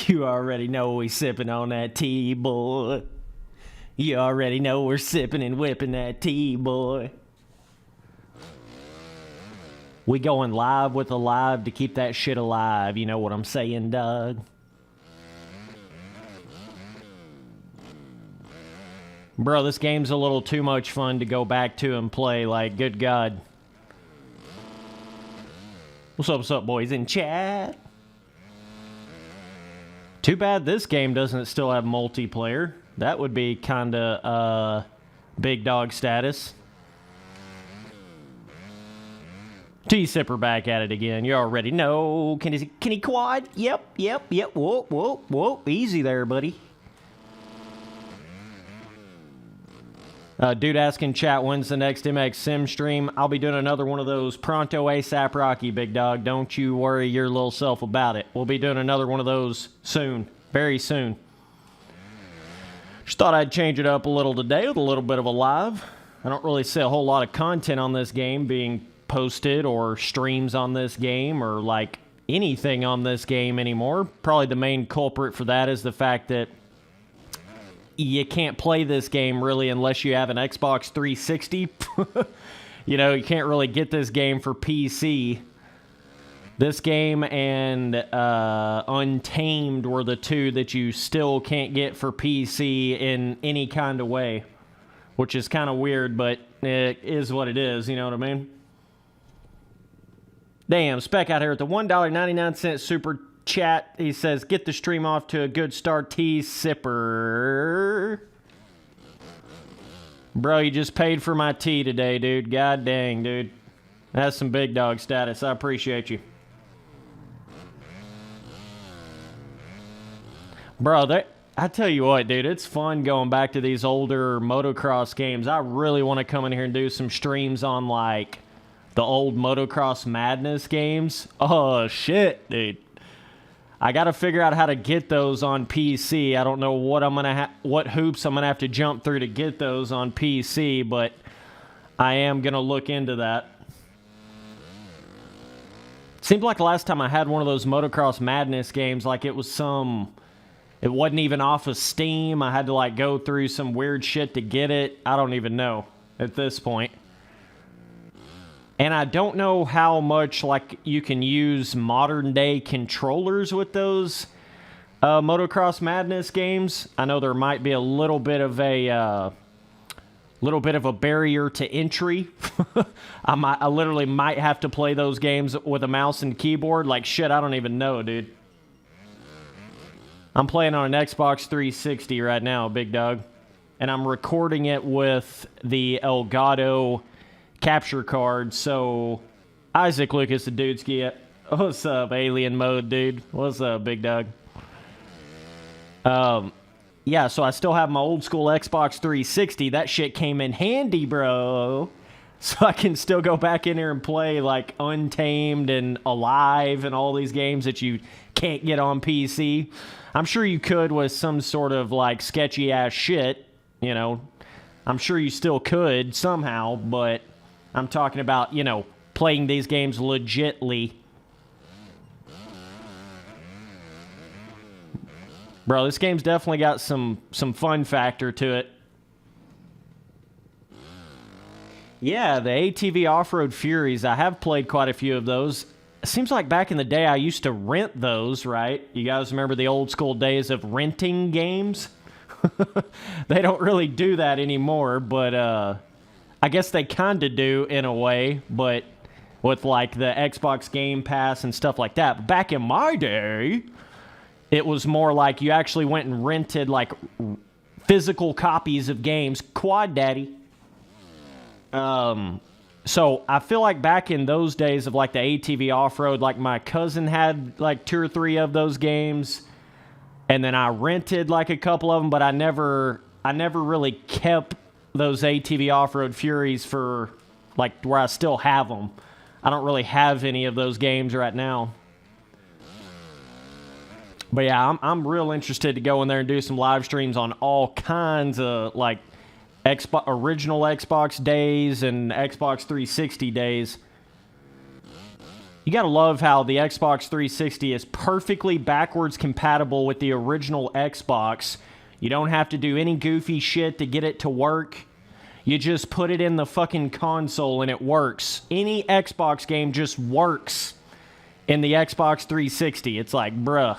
You already know we sipping on that tea, boy. You already know we're sipping and whipping that tea, boy. We going live with Alive to keep that shit alive. You know what I'm saying, Doug? Bro, this game's a little too much fun to go back to and play. Like, good God. What's up, boys in chat? Too bad this game doesn't still have multiplayer. That would be kind of big dog status. T-Sipper back at it again. You already know. Can he quad? Yep. Whoa. Easy there, buddy. Dude asking chat, when's the next MX Sim stream? I'll be doing another one of those pronto ASAP Rocky, big dog. Don't you worry your little self about it. We'll be doing another one of those soon. Very soon. Just thought I'd change it up a little today with a little bit of a live. I don't really see a whole lot of content on this game being posted or streams on this game or like anything on this game anymore. Probably the main culprit for that is the fact that you can't play this game really unless you have an Xbox 360. You know, you can't really get this game for PC. This game and Untamed were the two that you still can't get for PC in any kind of way, which is kind of weird, but it is what it is, you know what I mean? Damn, Spec out here at the $1.99 super chat. He says, get the stream off to a good start, T-Sipper. Bro, you just paid for my tea today, dude. God dang, dude. That's some big dog status. I appreciate you. Bro, I tell you what, dude, it's fun going back to these older motocross games. I really want to come in here and do some streams on, like, the old Motocross Madness games. Oh, shit, dude. I got to figure out how to get those on PC. I don't know what what hoops I'm going to have to jump through to get those on PC, but I am going to look into that. Seemed like the last time I had one of those Motocross Madness games, like it was it wasn't even off of Steam. I had to like go through some weird shit to get it. I don't even know at this point. And I don't know how much like you can use modern day controllers with those Motocross Madness games. I know there might be a little bit of a barrier to entry. I literally might have to play those games with a mouse and keyboard. Like shit, I don't even know, dude. I'm playing on an Xbox 360 right now, big dog, and I'm recording it with the Elgato capture card. So Isaac Lucas, the dudeski, what's up, alien mode, dude? What's up, big dog? Yeah, so I still have my old school Xbox 360. That shit came in handy, bro. So I can still go back in here and play like Untamed and Alive and all these games that you can't get on PC. I'm sure you could with some sort of like sketchy ass shit, you know. I'm sure you still could somehow, but I'm talking about, you know, playing these games legitly. Bro, this game's definitely got some fun factor to it. Yeah, the ATV Off-Road Furies, I have played quite a few of those. It seems like back in the day I used to rent those, right? You guys remember the old school days of renting games? They don't really do that anymore, but I guess they kind of do in a way, but with like the Xbox Game Pass and stuff like that. But back in my day, it was more like you actually went and rented like physical copies of games. Quad Daddy. So I feel like back in those days of like the ATV off-road, like my cousin had like 2 or 3 of those games, and then I rented like a couple of them, but I never really kept those ATV off-road Furies for like where I still have them. I don't really have any of those games right now. But yeah, I'm real interested to go in there and do some live streams on all kinds of like original Xbox days and Xbox 360 days. You gotta love how the Xbox 360 is perfectly backwards compatible with the original Xbox. You don't have to do any goofy shit to get it to work. You just put it in the fucking console and it works. Any Xbox game just works in the Xbox 360. It's like, bruh.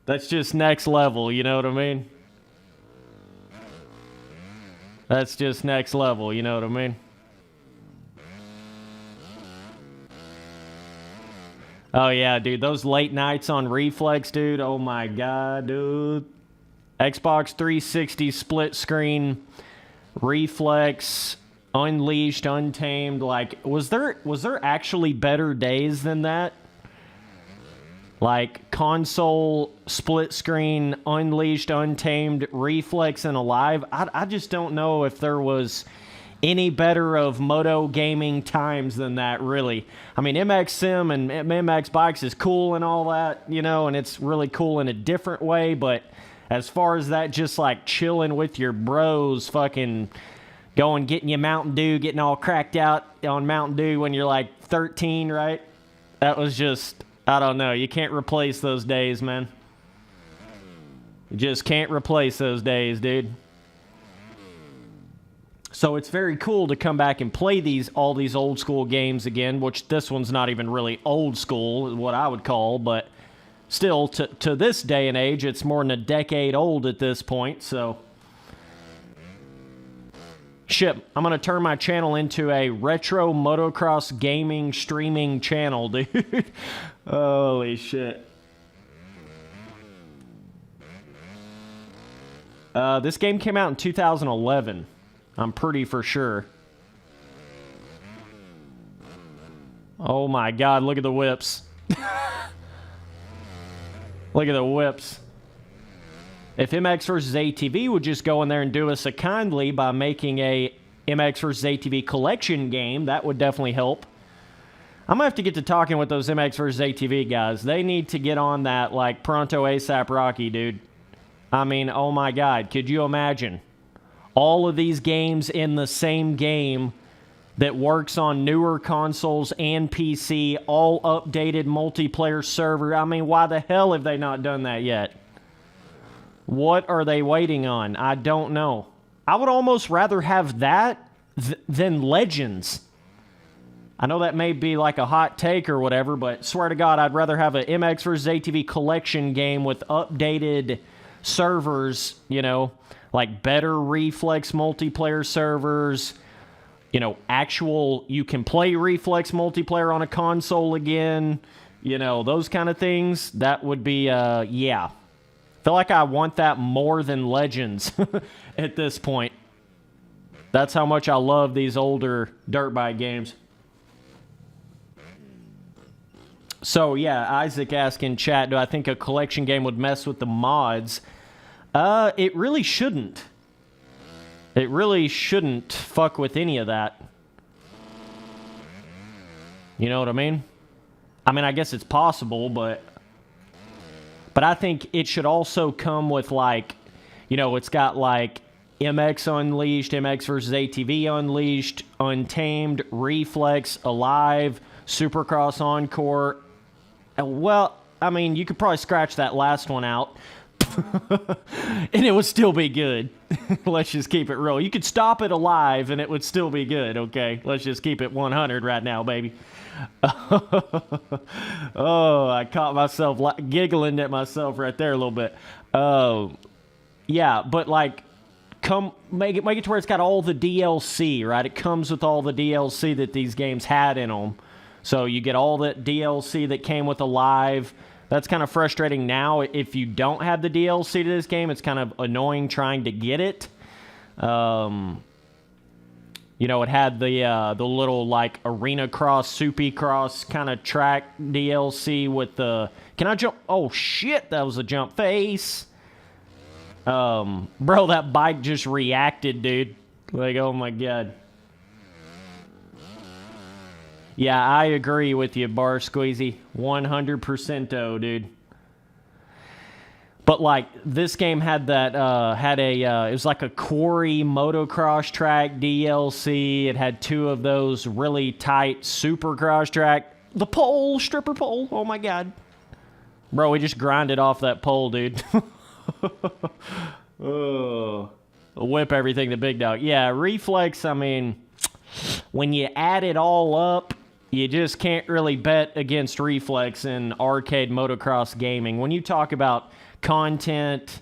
That's just next level, you know what I mean? That's just next level, you know what I mean? Oh, yeah, dude. Those late nights on Reflex, dude. Oh, my God, dude. Xbox 360 split screen, Reflex, Unleashed, Untamed. Like, was there actually better days than that? Like, console, split screen, Unleashed, Untamed, Reflex, and Alive. I just don't know if there was any better of moto gaming times than that, really. I mean, MX Sim and MX Bikes is cool and all that, you know, and it's really cool in a different way, but as far as that just like chilling with your bros, fucking going, getting you Mountain Dew, getting all cracked out on Mountain Dew when you're like 13, right? That was just, I don't know. You can't replace those days, man. You just can't replace those days, dude. So it's very cool to come back and play all these old school games again, which this one's not even really old school, is what I would call, but still, to this day and age, it's more than a decade old at this point, so. Shit, I'm going to turn my channel into a retro motocross gaming streaming channel, dude. Holy shit. This game came out in 2011. I'm pretty for sure. Oh my God, look at the whips. Look at the whips. If MX vs. ATV would just go in there and do us a kindly by making a MX vs. ATV collection game, that would definitely help. I'm going to have to get to talking with those MX vs. ATV guys. They need to get on that like pronto ASAP Rocky, dude. I mean, oh my God, could you imagine? All of these games in the same game that works on newer consoles and PC, all updated multiplayer server. I mean, why the hell have they not done that yet? What are they waiting on? I don't know. I would almost rather have that than Legends. I know that may be like a hot take or whatever, but swear to God, I'd rather have an MX vs. ATV collection game with updated servers, you know, like better Reflex multiplayer servers, you know, actual, you can play Reflex multiplayer on a console again, you know, those kind of things. That would be, yeah. I feel like I want that more than Legends at this point. That's how much I love these older dirt bike games. So, yeah, Isaac asked in chat, do I think a collection game would mess with the mods? It really shouldn't. It really shouldn't fuck with any of that. You know what I mean? I mean, I guess it's possible, but I think it should also come with, like, you know, it's got, like, MX Unleashed, MX vs. ATV Unleashed, Untamed, Reflex, Alive, Supercross Encore. Well, I mean, you could probably scratch that last one out. And it would still be good. Let's just keep it real. You could stop it Alive and it would still be good, okay? Let's just keep it 100 right now, baby. Oh, I caught myself giggling at myself right there a little bit. Yeah, but like, make it to where it's got all the DLC, right? It comes with all the DLC that these games had in them. So you get all the DLC that came with Alive. That's kind of frustrating now. If you don't have the DLC to this game, it's kind of annoying trying to get it. You know, it had the little, like, Arena Cross, Soupy Cross kind of track DLC with the... Can I jump? Oh, shit, that was a jump face. Bro, that bike just reacted, dude. Like, oh, my God. Yeah, I agree with you, Bar Squeezy. 100%, dude. But like this game had that it was like a quarry motocross track DLC. It had 2 of those really tight Supercross track. The pole, stripper pole. Oh my god, bro, we just grinded off that pole, dude. Oh, whip everything to Big Dog. Yeah, Reflex. I mean, when you add it all up, you just can't really bet against Reflex in arcade motocross gaming. When you talk about content,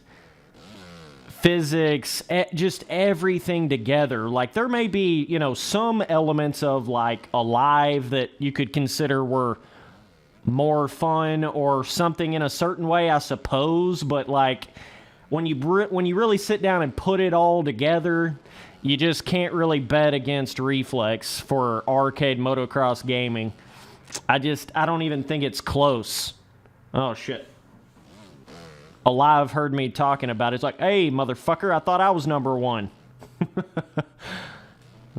physics, just everything together. Like, there may be, you know, some elements of, like, Alive that you could consider were more fun or something in a certain way, I suppose. But, like, when you really sit down and put it all together, you just can't really bet against Reflex for arcade motocross gaming. I don't even think it's close. Oh, shit. Alive heard me talking about it. It's like, hey, motherfucker, I thought I was number 1.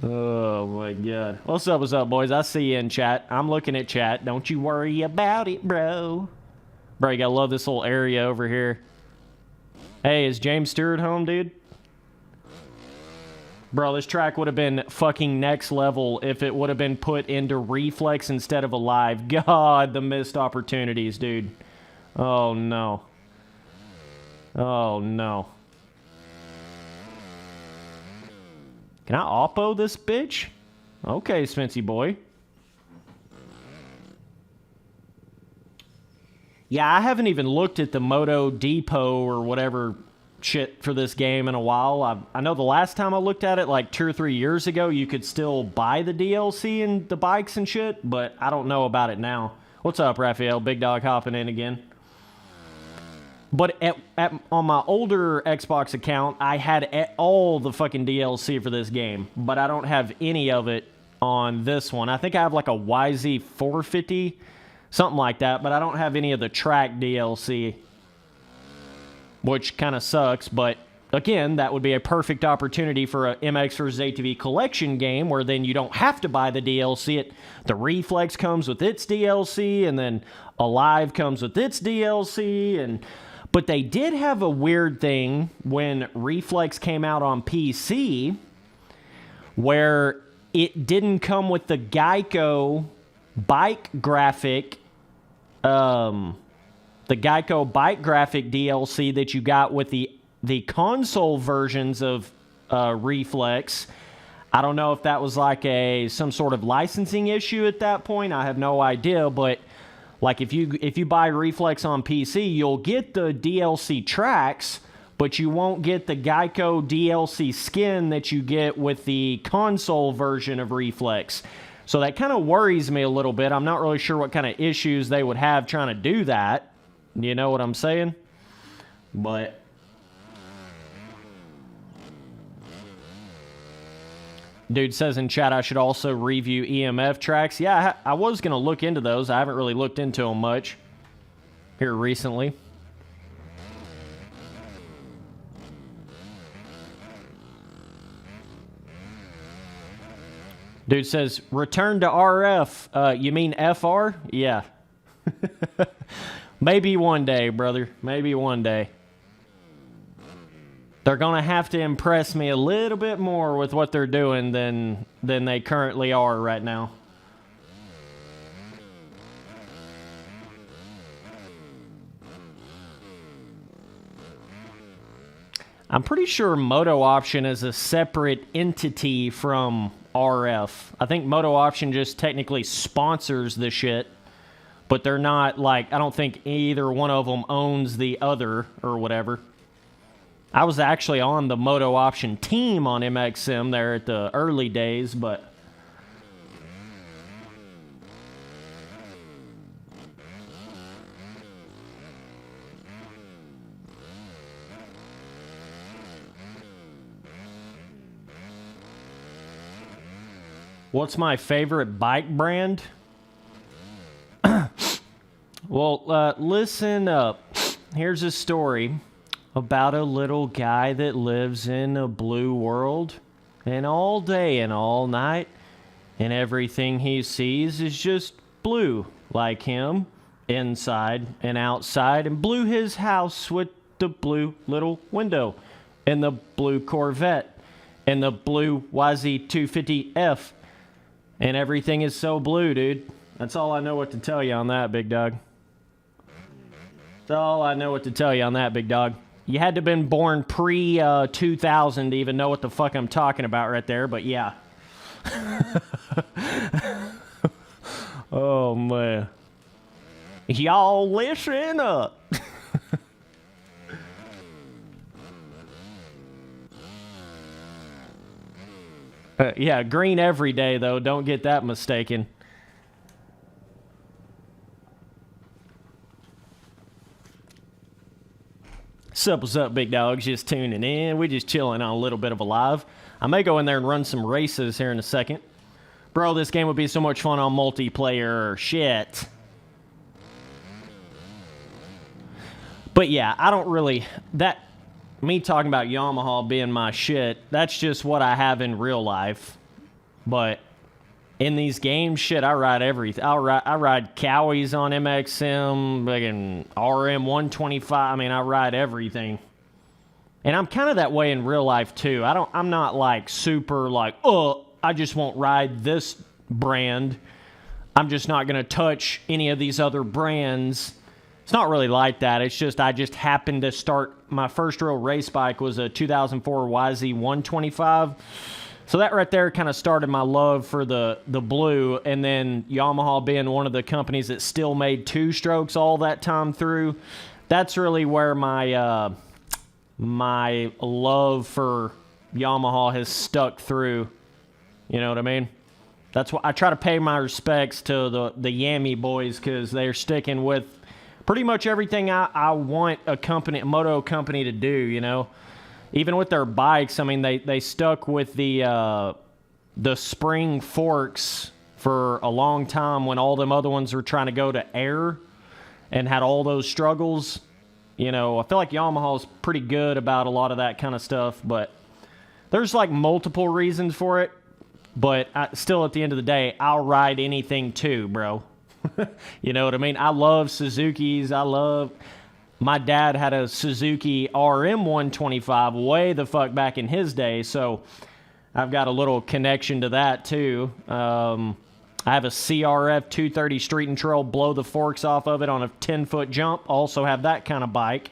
Oh, my God. What's up, boys? I see you in chat. I'm looking at chat. Don't you worry about it, bro. Bro, you gotta love this little area over here. Hey, is James Stewart home, dude? Bro, this track would have been fucking next level if it would have been put into Reflex instead of Alive. God, the missed opportunities, dude. Oh, no. Oh, no. Can I oppo this bitch? Okay, Spency boy. Yeah, I haven't even looked at the Moto Depot or whatever shit for this game in a while. I know the last time I looked at it, like 2 or 3 years ago, you could still buy the DLC and the bikes and shit, but I don't know about it now. What's up, Raphael? Big Dog hopping in again. But on my older Xbox account, I had all the fucking DLC for this game, but I don't have any of it on this one. I think I have like a YZ450, something like that, but I don't have any of the track DLC, which kind of sucks. But again, that would be a perfect opportunity for a MX vs. ATV collection game, where then you don't have to buy the DLC. The Reflex comes with its DLC, and then Alive comes with its DLC, but they did have a weird thing when Reflex came out on PC, where it didn't come with the Geico bike graphic, the Geico bike graphic DLC that you got with the console versions of Reflex. I don't know if that was like some sort of licensing issue at that point. I have no idea, but like if you buy Reflex on PC, you'll get the DLC tracks, but you won't get the Geico DLC skin that you get with the console version of Reflex. So that kind of worries me a little bit. I'm not really sure what kind of issues they would have trying to do that. You know what I'm saying? But dude says in chat I should also review EMF tracks. Yeah, I was going to look into those. I haven't really looked into them much here recently. Dude says, return to RF. You mean FR? Yeah. Maybe one day, brother. Maybe one day. They're going to have to impress me a little bit more with what they're doing than they currently are right now. I'm pretty sure Moto Option is a separate entity from RF. I think Moto Option just technically sponsors the shit, but they're not like, I don't think either one of them owns the other or whatever. I was actually on the Moto Option team on MXM there at the early days, but what's my favorite bike brand? Well, listen up. Here's a story about a little guy that lives in a blue world, and all day and all night, and everything he sees is just blue, like him, inside and outside, and blew his house with the blue little window, and the blue Corvette, and the blue YZ250F, and everything is so blue, dude. That's all I know what to tell you on that, big dog. That's all I know what to tell you on that, big dog. You had to have been born pre-2000 to even know what the fuck I'm talking about right there, but yeah. Oh, man. Y'all listen up. Yeah, green every day, though. Don't get that mistaken. What's up, big dogs? Just tuning in. We just chilling on a little bit of a live. I may go in there and run some races here in a second. Bro, this game would be so much fun on multiplayer. Shit. But yeah, I don't really... Me talking about Yamaha being my shit, that's just what I have in real life. But in these games, shit, I ride everything. I ride Cowies on MXM, fucking RM125. I mean, I ride everything. And I'm kind of that way in real life too. I'm not like super like, I just won't ride this brand. I'm just not going to touch any of these other brands. It's not really like that. It's just I just happened to start. My first real race bike was a 2004 YZ125. So that right there kind of started my love for the blue. And then Yamaha being one of the companies that still made two-strokes all that time through, that's really where my my love for Yamaha has stuck through. You know what I mean? That's why I try to pay my respects to the Yami boys, because they're sticking with pretty much everything I want a moto company to do, you know? Even with their bikes, I mean, they stuck with the spring forks for a long time when all them other ones were trying to go to air and had all those struggles. You know, I feel like Yamaha's pretty good about a lot of that kind of stuff, but there's like multiple reasons for it. But still, at the end of the day, I'll ride anything too, bro. You know what I mean? I love Suzukis. My dad had a Suzuki RM125 way the fuck back in his day, so I've got a little connection to that too. I have a CRF 230 Street and Trail, blow the forks off of it on a 10-foot jump. Also have that kind of bike.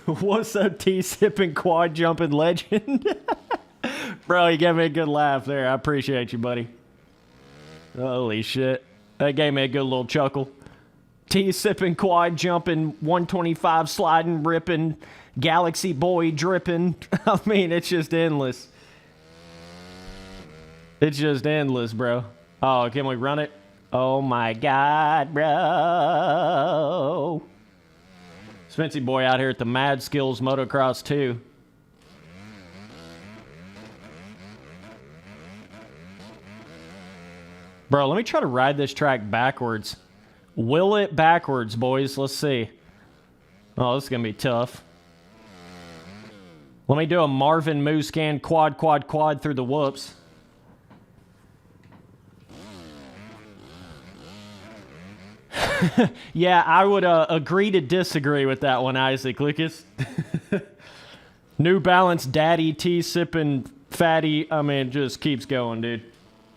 What's up, T-sipping quad jumping legend? Bro, you gave me a good laugh there. I appreciate you, buddy. Holy shit. That gave me a good little chuckle. T-sipping quad jumping, 125 sliding, ripping, Galaxy Boy dripping. I mean, it's just endless. It's just endless, bro. Oh, can we run it? Oh my God, bro. Spency boy out here at the Mad Skills Motocross 2. Bro, let me try to ride this track backwards. Will it backwards, boys? Let's see. Oh, this is going to be tough. Let me do a Marvin Mooscan quad through the whoops. Yeah, I would agree to disagree with that one, Isaac Lucas. New Balance Daddy T-sipping fatty. I mean, just keeps going, dude.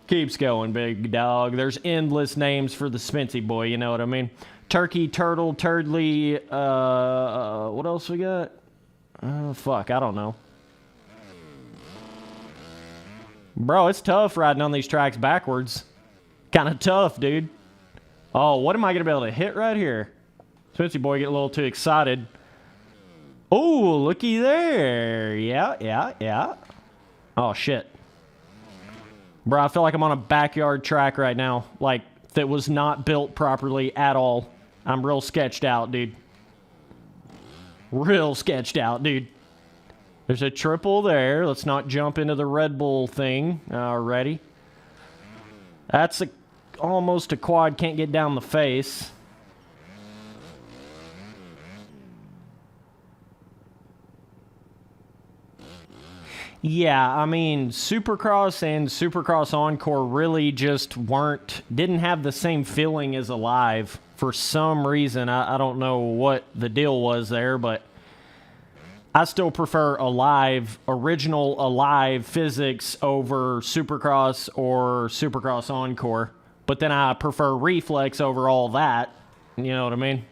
Keeps going, big dog. There's endless names for the Spency boy, you know what I mean? Turkey, Turtle, Turley, what else we got? Fuck, I don't know. Bro, it's tough riding on these tracks backwards. Kind of tough, dude. Oh, what am I going to be able to hit right here? Spency boy get a little too excited. Oh, looky there. Yeah. Oh, shit. Bro, I feel like I'm on a backyard track right now. Like, that was not built properly at all. I'm real sketched out, dude. Real sketched out, dude. There's a triple there. Let's not jump into the Red Bull thing already. That's almost a quad. Can't get down the face. Yeah, I mean, Supercross and Supercross Encore really just didn't have the same feeling as Alive. For some reason, I don't know what the deal was there, but I still prefer original Alive physics over Supercross or Supercross Encore. But then I prefer Reflex over all that. You know what I mean?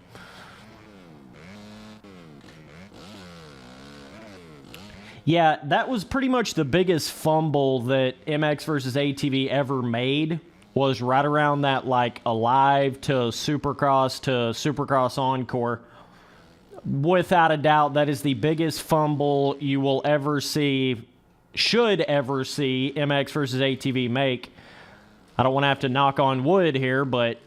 Yeah, that was pretty much the biggest fumble that MX versus ATV ever made, was right around that, like, Alive to Supercross Encore. Without a doubt, that is the biggest fumble you will ever see, should ever see MX versus ATV make. I don't want to have to knock on wood here, but,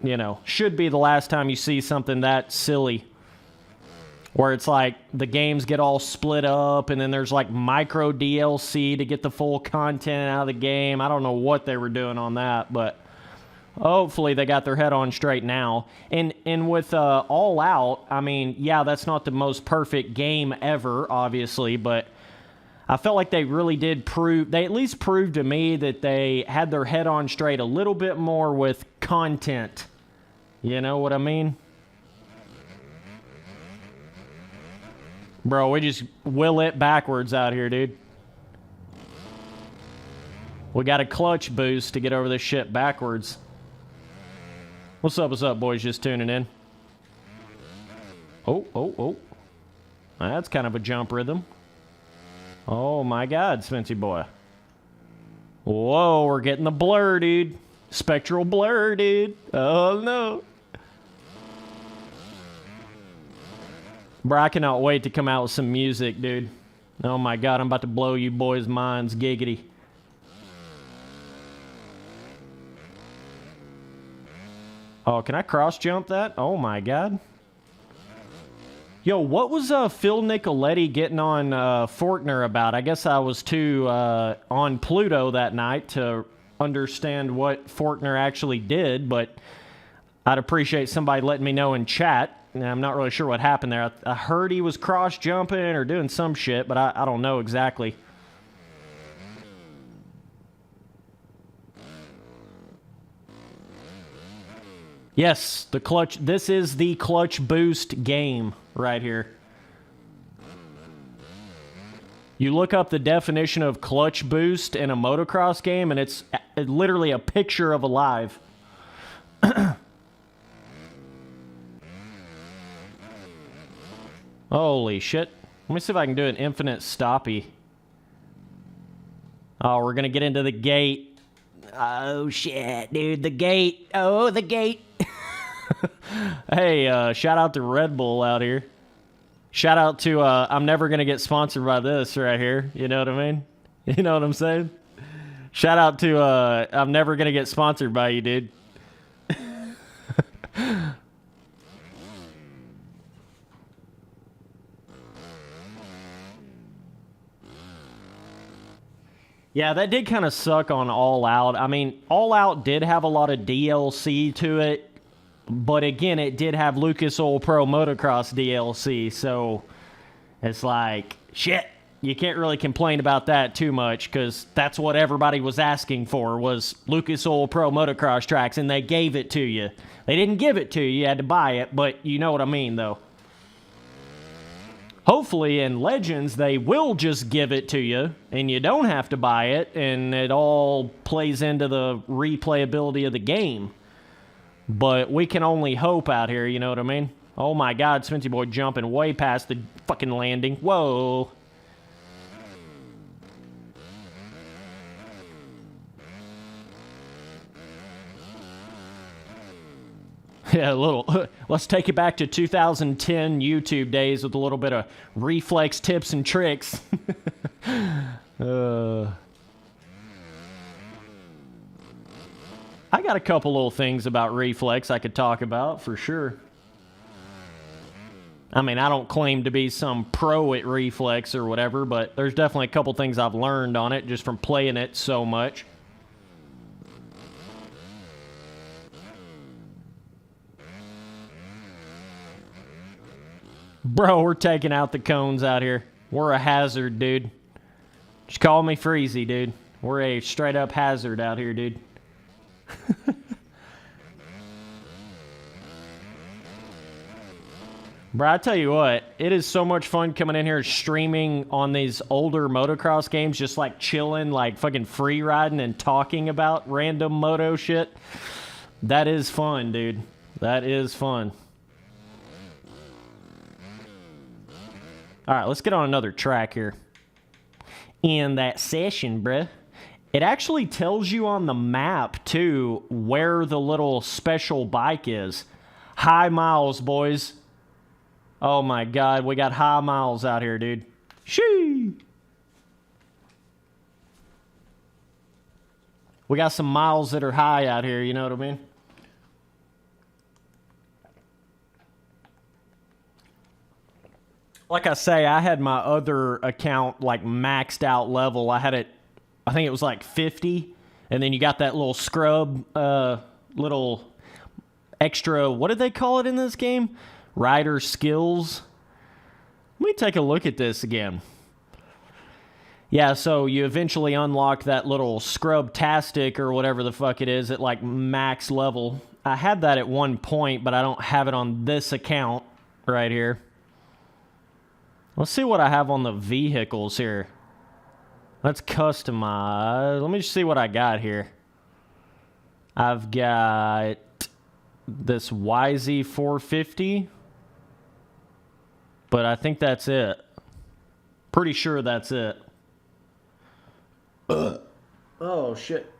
you know, should be the last time you see something that silly. Where it's like the games get all split up and then there's like micro DLC to get the full content out of the game. I don't know what they were doing on that, but hopefully they got their head on straight now. And with All Out, I mean, yeah, that's not the most perfect game ever, obviously, but I felt like they really did they at least proved to me that they had their head on straight a little bit more with content. You know what I mean? Bro, we just will it backwards out here, dude. We got a clutch boost to get over this shit backwards. What's up, boys? Just tuning in. Oh. That's kind of a jump rhythm. Oh, my God, Spency boy. Whoa, we're getting the blur, dude. Spectral blur, dude. Oh, no. Bro, I cannot wait to come out with some music, dude. Oh my God, I'm about to blow you boys' minds, giggity. Oh, can I cross jump that? Oh my God. Yo, what was Phil Nicoletti getting on Forkner about? I guess I was too on Pluto that night to understand what Forkner actually did, but I'd appreciate somebody letting me know in chat. I'm not really sure what happened there. I heard he was cross-jumping or doing some shit, but I don't know exactly. Yes, the clutch. This is the clutch boost game right here. You look up the definition of clutch boost in a motocross game, and it's literally a picture of Alive. Holy shit. Let me see if I can do an infinite stoppy. Oh, we're going to get into the gate. Oh, shit, dude. The gate. Oh, the gate. Hey, shout out to Red Bull out here. Shout out to, I'm never going to get sponsored by this right here. You know what I mean? You know what I'm saying? Shout out to, I'm never going to get sponsored by you, dude. Yeah, that did kind of suck on All Out. I mean, All Out did have a lot of DLC to it, but again, it did have Lucas Oil Pro Motocross DLC, so it's like, shit, you can't really complain about that too much, because that's what everybody was asking for, was Lucas Oil Pro Motocross tracks, and they gave it to you. They didn't give it to you, you had to buy it, but you know what I mean, though. Hopefully in Legends, they will just give it to you, and you don't have to buy it, and it all plays into the replayability of the game. But we can only hope out here, you know what I mean? Oh my God, Spency Boy jumping way past the fucking landing. Whoa. Yeah, a little. Let's take it back to 2010 YouTube days with a little bit of reflex tips and tricks. I got a couple little things about reflex I could talk about for sure. I mean, I don't claim to be some pro at reflex or whatever, but there's definitely a couple things I've learned on it just from playing it so much. Bro, we're taking out the cones out here. We're a hazard, dude. Just call me Freezy, dude. We're a straight up hazard out here, dude. Bro, I tell you what, it is so much fun coming in here streaming on these older motocross games, just like chilling, like fucking free riding and talking about random moto shit. That is fun, dude. That is fun. All right, let's get on another track here. In that session, bruh, it actually tells you on the map, too, where the little special bike is. High miles, boys. Oh, my God. We got high miles out here, dude. Shee! We got some miles that are high out here, you know what I mean? Like I say, I had my other account, like, maxed out level. I had it, I think it was like 50. And then you got that little scrub, little extra, what did they call it in this game? Rider skills. Let me take a look at this again. Yeah, so you eventually unlock that little scrub-tastic or whatever the fuck it is at like max level. I had that at one point, but I don't have it on this account right here. Let's see what I have on the vehicles here. Let's customize. Let me just see what I got here. I've got this YZ450. But I think that's it. Pretty sure that's it. Oh, shit.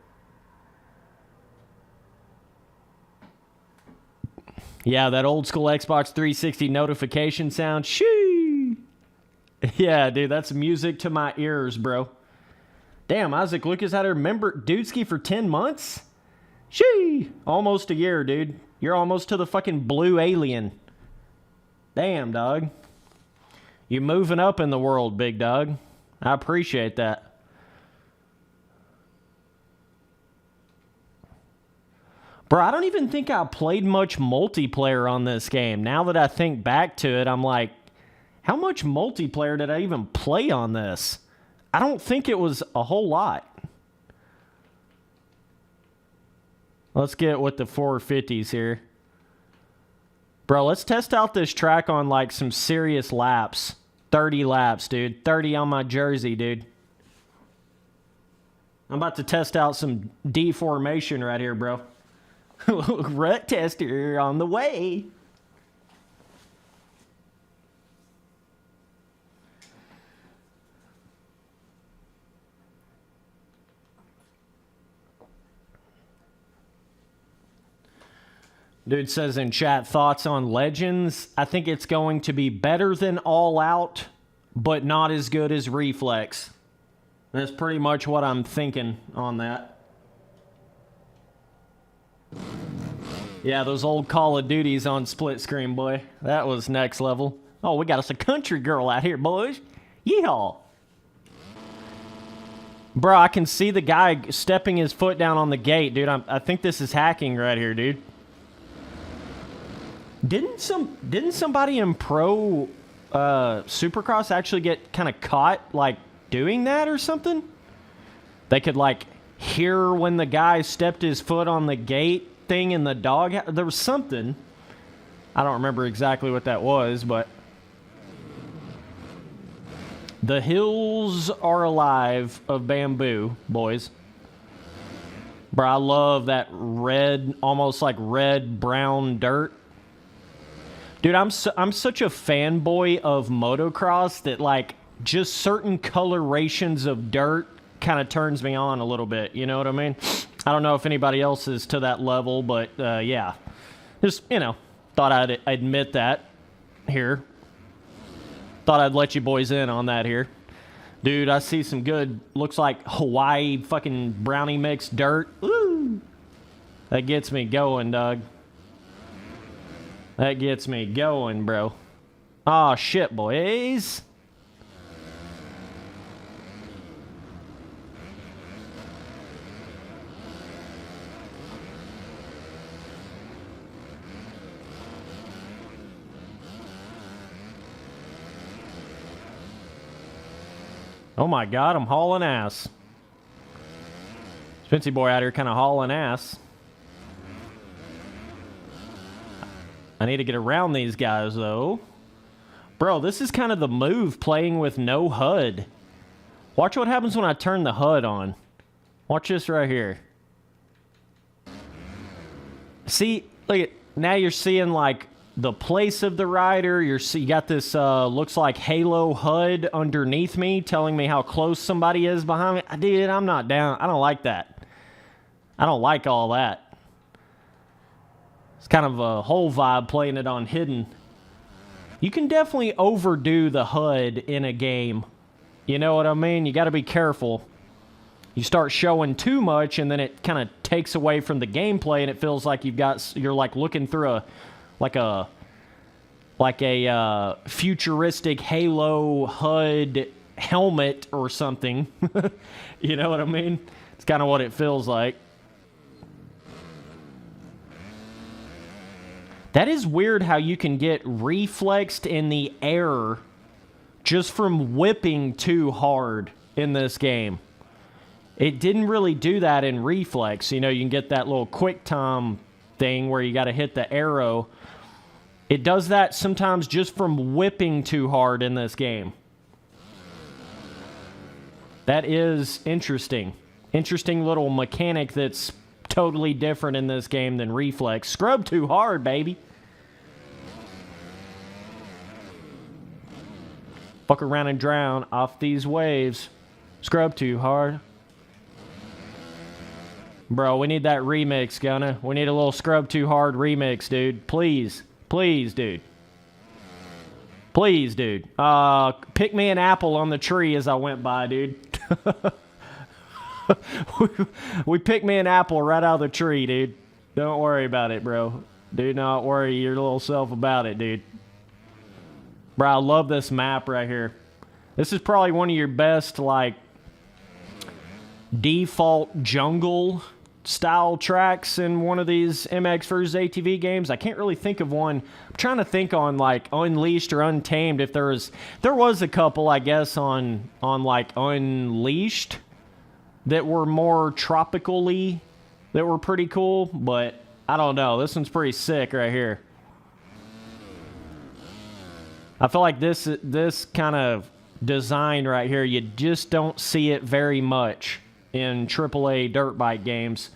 Yeah, that old school Xbox 360 notification sound. Shee! Yeah, dude, that's music to my ears, bro. Damn, Isaac Lucas had to remember Dudeski for 10 months? Shee! Almost a year, dude. You're almost to the fucking blue alien. Damn, dog. You're moving up in the world, big dog. I appreciate that. Bro, I don't even think I played much multiplayer on this game. Now that I think back to it, I'm like, how much multiplayer did I even play on this? I don't think it was a whole lot. Let's get with the 450s here. Bro, let's test out this track on like some serious laps. 30 laps, dude. 30 on my jersey, dude. I'm about to test out some deformation right here, bro. Rut tester on the way. Dude says in chat, thoughts on Legends? I think it's going to be better than All Out, but not as good as Reflex. That's pretty much what I'm thinking on that. Yeah, those old Call of Duties on split screen, boy. That was next level. Oh, we got us a country girl out here, boys. Yeehaw. Bro, I can see the guy stepping his foot down on the gate, dude. I think this is hacking right here, dude. Didn't somebody in pro Supercross actually get kind of caught like doing that or something? They could like hear when the guy stepped his foot on the gate thing in the dog. There was something. I don't remember exactly what that was, but the hills are alive of bamboo, boys. Bro, I love that red, almost like red brown dirt. Dude, I'm such a fanboy of motocross that, like, just certain colorations of dirt kind of turns me on a little bit. You know what I mean? I don't know if anybody else is to that level, but, yeah. Just, you know, thought I'd admit that here. Thought I'd let you boys in on that here. Dude, I see some good, looks like Hawaii fucking brownie mix dirt. Woo! That gets me going, dog. That gets me going, bro. Aw, shit, boys. Oh my God, I'm hauling ass. Spency boy out here kind of hauling ass. I need to get around these guys, though. Bro, this is kind of the move, playing with no HUD. Watch what happens when I turn the HUD on. Watch this right here. See, look at, now you're seeing like the place of the rider. You got this, looks like halo HUD underneath me, telling me how close somebody is behind me. Dude, I'm not down. I don't like that. I don't like all that. It's kind of a whole vibe playing it on hidden. You can definitely overdo the HUD in a game. You know what I mean? You got to be careful. You start showing too much, and then it kind of takes away from the gameplay, and it feels like you're like looking through a futuristic Halo HUD helmet or something. You know what I mean? It's kind of what it feels like. That is weird how you can get reflexed in the air just from whipping too hard in this game. It didn't really do that in Reflex. You know, you can get that little quick time thing where you got to hit the arrow. It does that sometimes just from whipping too hard in this game. That is interesting. Interesting little mechanic that's totally different in this game than Reflex. Scrub too hard, baby. Fuck around and drown off these waves. Scrub too hard. Bro, we need that remix, Gunna. We need a little Scrub Too Hard remix, dude. Please. Please, dude. Please, dude. Pick me an apple on the tree as I went by, dude. We picked me an apple right out of the tree, dude. Don't worry about it, bro. Do not worry your little self about it, dude. Bro, I love this map right here. This is probably one of your best, like, default jungle style tracks in one of these MX versus ATV games. I can't really think of one. I'm trying to think on like Unleashed or Untamed if there was a couple, I guess, on like Unleashed that were more tropically, that were pretty cool, but I don't know. This one's pretty sick right here. I feel like this kind of design right here, you just don't see it very much in AAA dirt bike games.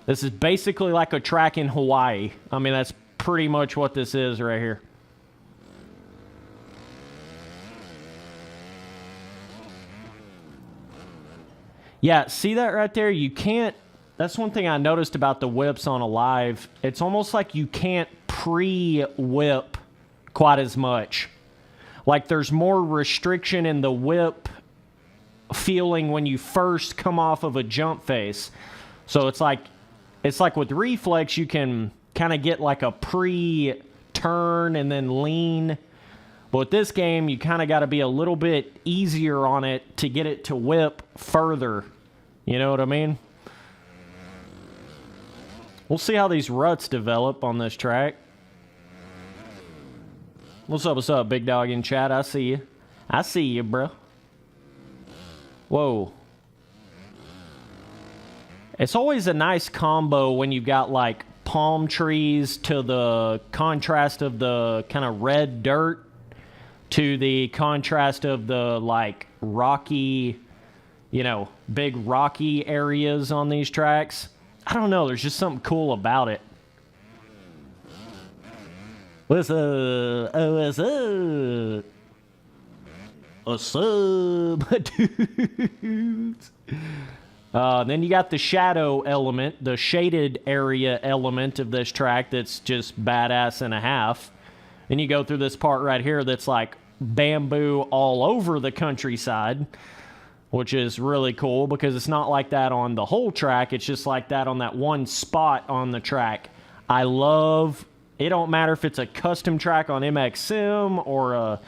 This is basically like a track in Hawaii. I mean, that's pretty much what this is right here. Yeah, see that right there? You can't... That's one thing I noticed about the whips on Alive. It's almost like you can't pre-whip quite as much. Like there's more restriction in the whip feeling when you first come off of a jump face. So it's like with Reflex, you can kind of get like a pre-turn and then lean. But with this game, you kind of got to be a little bit easier on it to get it to whip further. You know what I mean? We'll see how these ruts develop on this track. What's up, big dog in chat? I see you. I see you, bro. Whoa. It's always a nice combo when you've got like palm trees to the contrast of the kind of red dirt to the contrast of the like rocky, you know, big rocky areas on these tracks. I don't know, there's just something cool about it. What's up? Oh, what's up? What's up, dudes? Then you got the shadow element, the shaded area element of this track that's just badass and a half. Then you go through this part right here that's like bamboo all over the countryside, which is really cool because it's not like that on the whole track. It's just like that on that one spot on the track. I love, it don't matter if it's a custom track on MX Sim or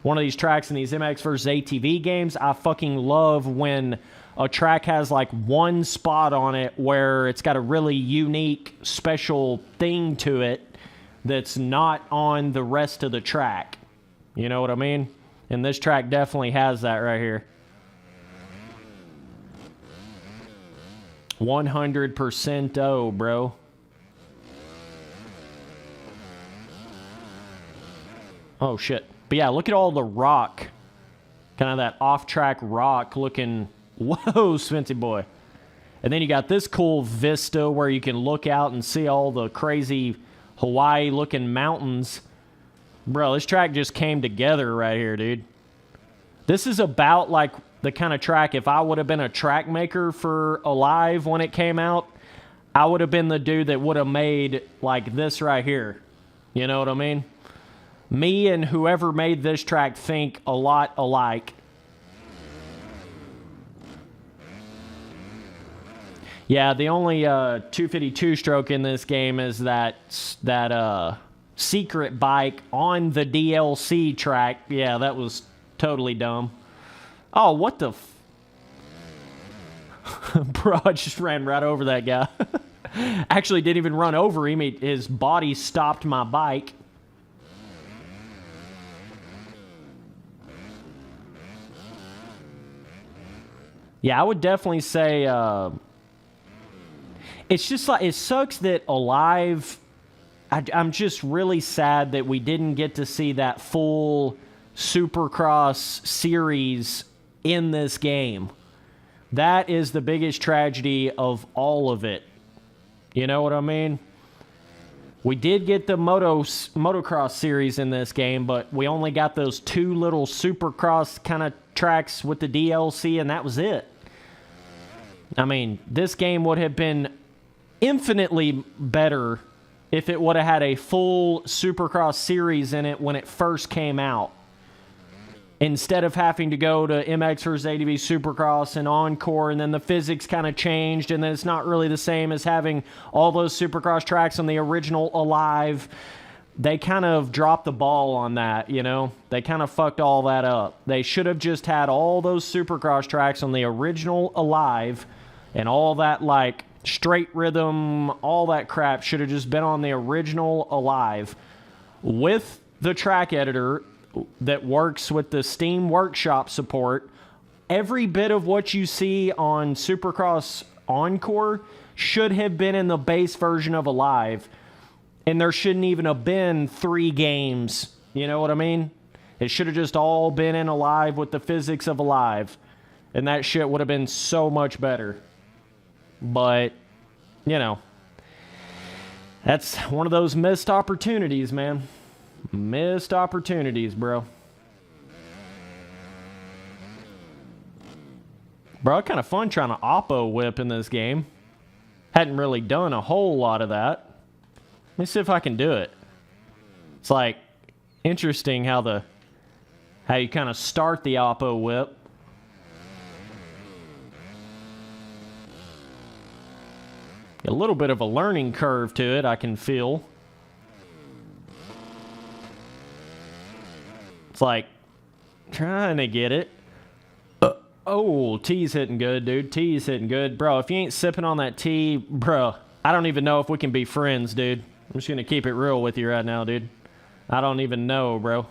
one of these tracks in these MX versus ATV games. I fucking love when a track has like one spot on it where it's got a really unique, special thing to it that's not on the rest of the track. You know what I mean? And this track definitely has that right here. 100% oh, bro. Oh, shit. But yeah, look at all the rock. Kind of that off-track rock looking... Whoa, Spency boy. And then you got this cool vista where you can look out and see all the crazy Hawaii-looking mountains. Bro, this track just came together right here, dude. This is about like the kind of track, if I would have been a track maker for Alive when it came out, I would have been the dude that would have made like this right here. You know what I mean? Me and whoever made this track think a lot alike. Yeah, the only 252 stroke in this game is that secret bike on the DLC track. Yeah, that was totally dumb. Oh, what the Bro, I just ran right over that guy. Actually, didn't even run over him. His body stopped my bike. Yeah, I would definitely say it's just like, it sucks that Alive, I'm just really sad that we didn't get to see that full Supercross series in this game. That is the biggest tragedy of all of it. You know what I mean? We did get the motocross series in this game, but we only got those two little Supercross kind of tracks with the DLC, and that was it. I mean, this game would have been infinitely better if it would have had a full Supercross series in it when it first came out. Instead of having to go to MX vs. ATV Supercross and Encore, and then the physics kind of changed, and then it's not really the same as having all those Supercross tracks on the original Alive. They kind of dropped the ball on that, you know? They kind of fucked all that up. They should have just had all those Supercross tracks on the original Alive, and all that, like, straight rhythm, all that crap should have just been on the original Alive with the track editor that works with the Steam Workshop support. Every bit of what you see on Supercross Encore should have been in the base version of Alive, and there shouldn't even have been 3 games. You know what I mean? It should have just all been in Alive with the physics of Alive, and that shit would have been so much better. But, you know, that's one of those missed opportunities, man. Missed opportunities, bro. Bro, kind of fun trying to oppo whip in this game. Hadn't really done a whole lot of that. Let me see if I can do it. It's like interesting how you kind of start the oppo whip. A little bit of a learning curve to it, I can feel. It's like trying to get it. Oh, T's hitting good, dude. T's hitting good. Bro, if you ain't sipping on that tea, bro, I don't even know if we can be friends, dude. I'm just going to keep it real with you right now, dude. I don't even know, bro.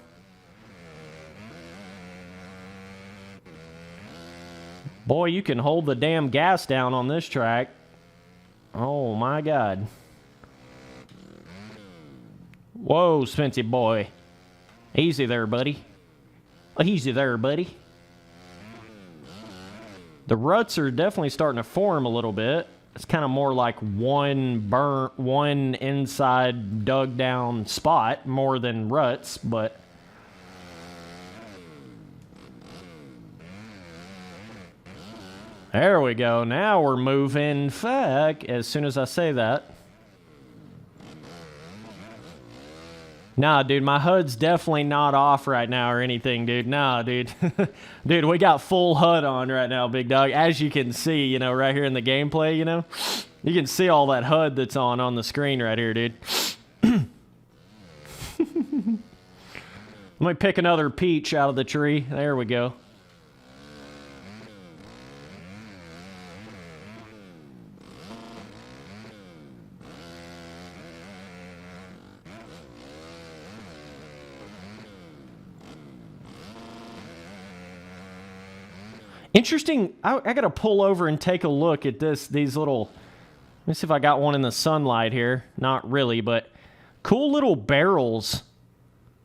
Boy, you can hold the damn gas down on this track. Oh, my God. Whoa, Spency boy. Easy there, buddy. Easy there, buddy. The ruts are definitely starting to form a little bit. It's kind of more like one inside dug down spot more than ruts, but there we go. Now we're moving. Fuck, as soon as I say that. Nah, dude, my HUD's definitely not off right now or anything, dude. Nah, dude. Dude, we got full HUD on right now, big dog. As you can see, you know, right here in the gameplay, you know. You can see all that HUD that's on the screen right here, dude. Let me pick another peach out of the tree. There we go. Interesting. I got to pull over and take a look at these little... Let me see if I got one in the sunlight here. Not really, but cool little barrels.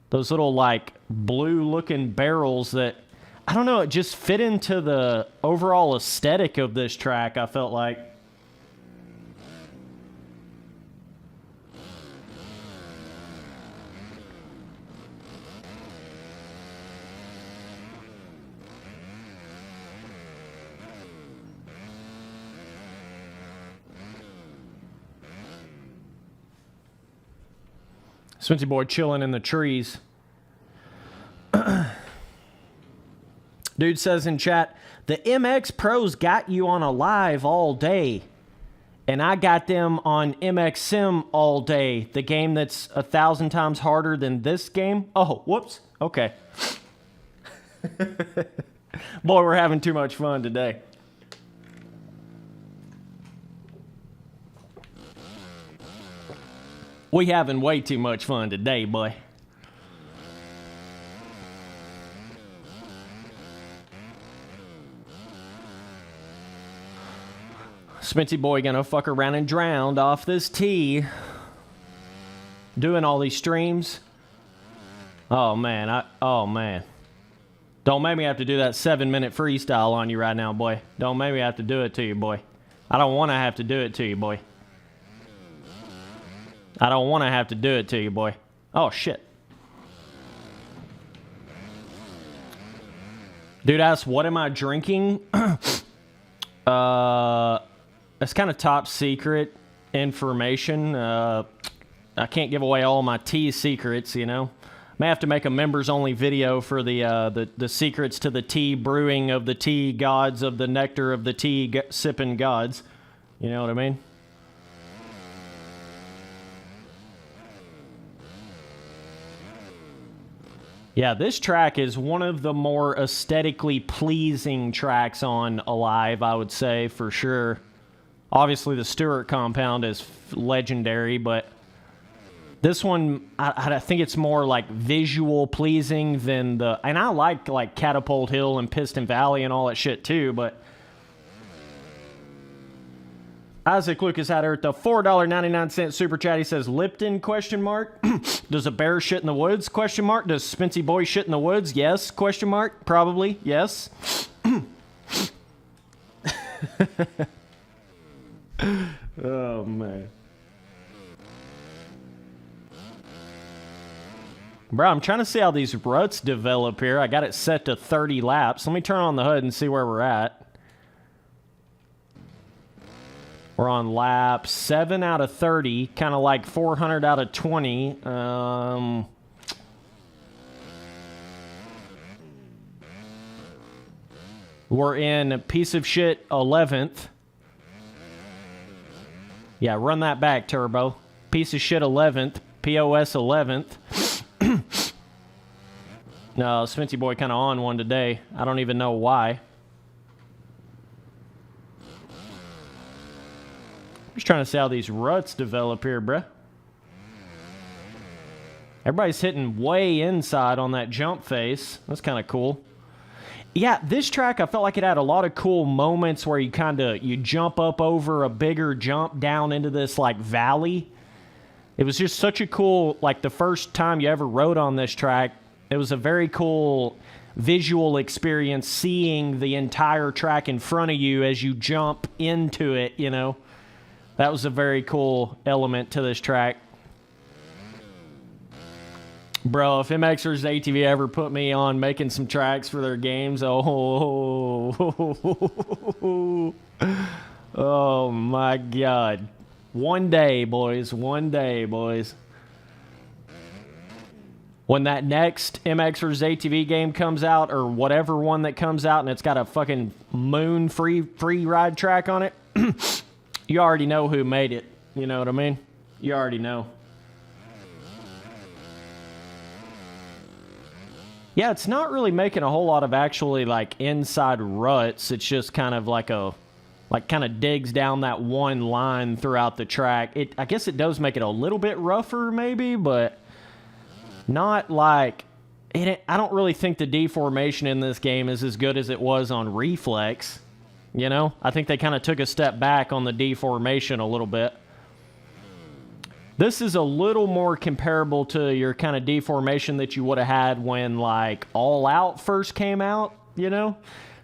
Those little, like, blue-looking barrels that, I don't know, it just fit into the overall aesthetic of this track, I felt like. Spency boy chilling in the trees. Dude says in chat, the MX Pros got you on Alive all day. And I got them on MX Sim all day. The game that's 1,000 times harder than this game. Oh, whoops. Okay. Boy, we're having too much fun today. We having way too much fun today, boy. Spency boy gonna fuck around and drown off this tee. Doing all these streams. Oh man, oh man. Don't make me have to do that 7-minute freestyle on you right now, boy. Don't make me have to do it to you, boy. I don't want to have to do it to you, boy. I don't want to have to do it to you, boy. Oh, shit. Dude asks, what am I drinking? That's kind of top secret information. I can't give away all my tea secrets, you know. May have to make a members-only video for the secrets to the tea brewing of the tea gods, of the nectar of the tea sipping gods. You know what I mean? Yeah, this track is one of the more aesthetically pleasing tracks on Alive, I would say, for sure. Obviously, the Stewart compound is legendary, but this one, I think it's more, like, visual pleasing than the... And I like Catapult Hill and Piston Valley and all that shit, too, but... Isaac Lucas had her at the $4.99 super chat. He says, Lipton, question mark. Does a bear shit in the woods, question mark? Does Spency boy shit in the woods? Yes, question mark. Probably, yes. Oh, man. Bro, I'm trying to see how these ruts develop here. I got it set to 30 laps. Let me turn on the hood and see where we're at. We're on lap 7 out of 30, kind of like 400 out of 20. We're in piece of shit 11th. Yeah, run that back, Turbo. Piece of shit 11th. POS 11th. No, Spency boy kind of on one today. I don't even know why. Just trying to see how these ruts develop here, bruh. Everybody's hitting way inside on that jump face. That's kind of cool. Yeah, this track, I felt like it had a lot of cool moments where you jump up over a bigger jump down into this, like, valley. It was just such a cool, like, the first time you ever rode on this track, it was a very cool visual experience seeing the entire track in front of you as you jump into it, you know. That was a very cool element to this track. Bro, if MXers ATV ever put me on making some tracks for their games, oh my God. One day, boys. One day, boys. When that next MXers ATV game comes out, or whatever one that comes out, and it's got a fucking moon free ride track on it, you already know who made it. You know what I mean? You already know. Yeah, it's not really making a whole lot of actually, like, inside ruts. It's just kind of like kind of digs down that one line throughout the track. I guess it does make it a little bit rougher, maybe, but not like I don't really think the deformation in this game is as good as it was on Reflex. You know, I think they kind of took a step back on the deformation a little bit. This is a little more comparable to your kind of deformation that you would have had when, like, All Out first came out, you know?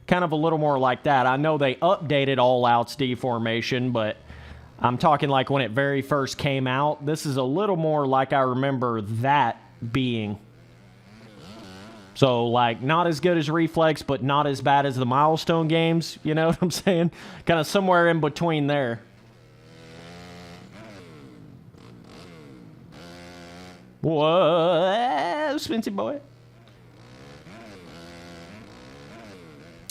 Kind of a little more like that. I know they updated All Out's deformation, but I'm talking like when it very first came out. This is a little more like I remember that being. So, like, not as good as Reflex, but not as bad as the Milestone games. You know what I'm saying? Kind of somewhere in between there. Whoa, Spency boy.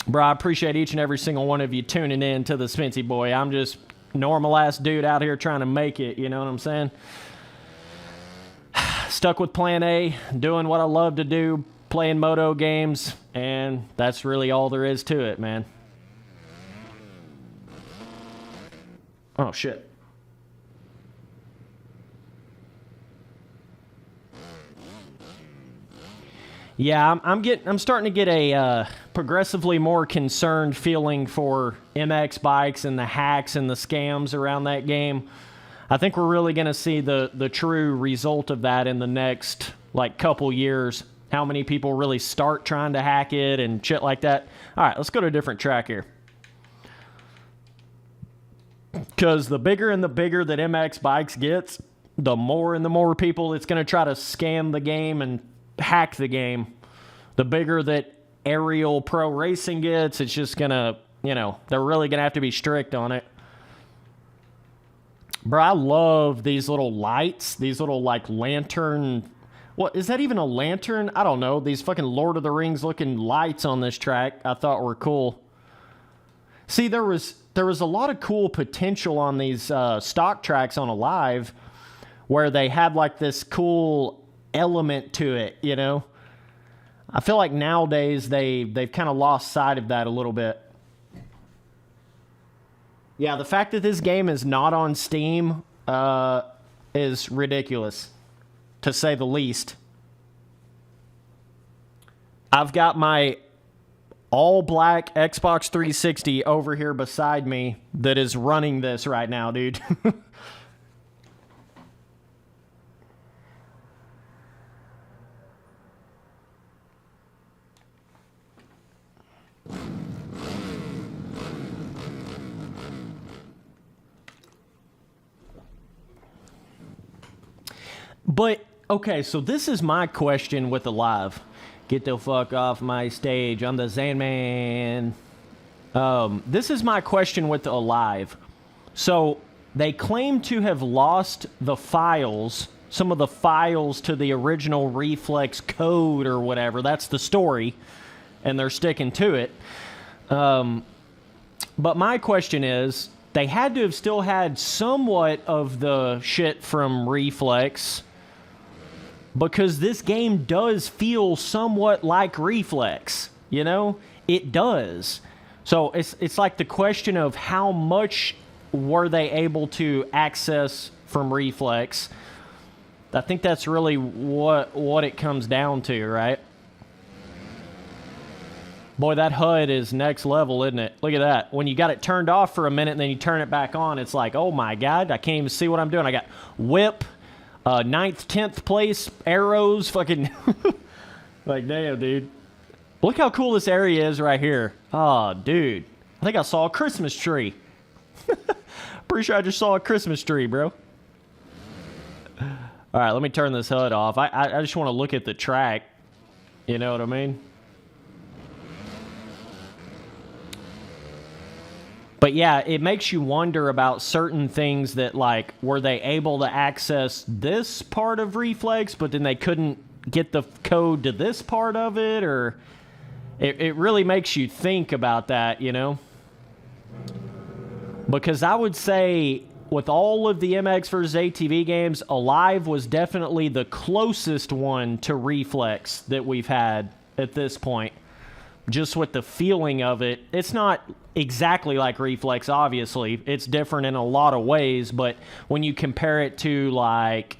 Bro, I appreciate each and every single one of you tuning in to the Spency boy. I'm just normal-ass dude out here trying to make it. You know what I'm saying? Stuck with Plan A, doing what I love to do. Playing moto games, and that's really all there is to it, man. Oh, shit. Yeah, I'm starting to get a progressively more concerned feeling for MX bikes and the hacks and the scams around that game. I think we're really going to see the true result of that in the next, like, couple years. How many people really start trying to hack it and shit like that. All right, let's go to a different track here. Because the bigger and the bigger that MX Bikes gets, the more and the more people it's going to try to scam the game and hack the game. The bigger that Aerial Pro Racing gets, it's just going to, you know, they're really going to have to be strict on it. Bro, I love these little lights, these little, like, lantern... What, is that even a lantern? I don't know. These fucking Lord of the Rings looking lights on this track I thought were cool. See, there was a lot of cool potential on these stock tracks on Alive where they had like this cool element to it, you know? I feel like nowadays they've kind of lost sight of that a little bit. Yeah, the fact that this game is not on Steam is ridiculous, to say the least. I've got my all-black Xbox 360 over here beside me that is running this right now, dude. But, okay, so this is my question with Alive. Get the fuck off my stage. I'm the Zandman. This is my question with Alive. So, they claim to have lost the files, some of the files to the original Reflex code or whatever. That's the story, and they're sticking to it. But my question is, they had to have still had somewhat of the shit from Reflex, because this game does feel somewhat like Reflex, you know? It does. So it's like the question of how much were they able to access from Reflex. I think that's really what it comes down to, right? Boy, that HUD is next level, isn't it? Look at that. When you got it turned off for a minute and then you turn it back on, it's like, oh my God, I can't even see what I'm doing. I got whip, 9th, 10th place, arrows, fucking... like, damn, dude. Look how cool this area is right here. Oh, dude. I think I saw a Christmas tree. Pretty sure I just saw a Christmas tree, bro. All right, let me turn this HUD off. I just want to look at the track. You know what I mean? But yeah, it makes you wonder about certain things that, like, were they able to access this part of Reflex, but then they couldn't get the code to this part of it, or... It really makes you think about that, you know? Because I would say, with all of the MX vs. ATV games, Alive was definitely the closest one to Reflex that we've had at this point. Just with the feeling of it. It's not exactly like Reflex, obviously. It's different in a lot of ways, but when you compare it to, like,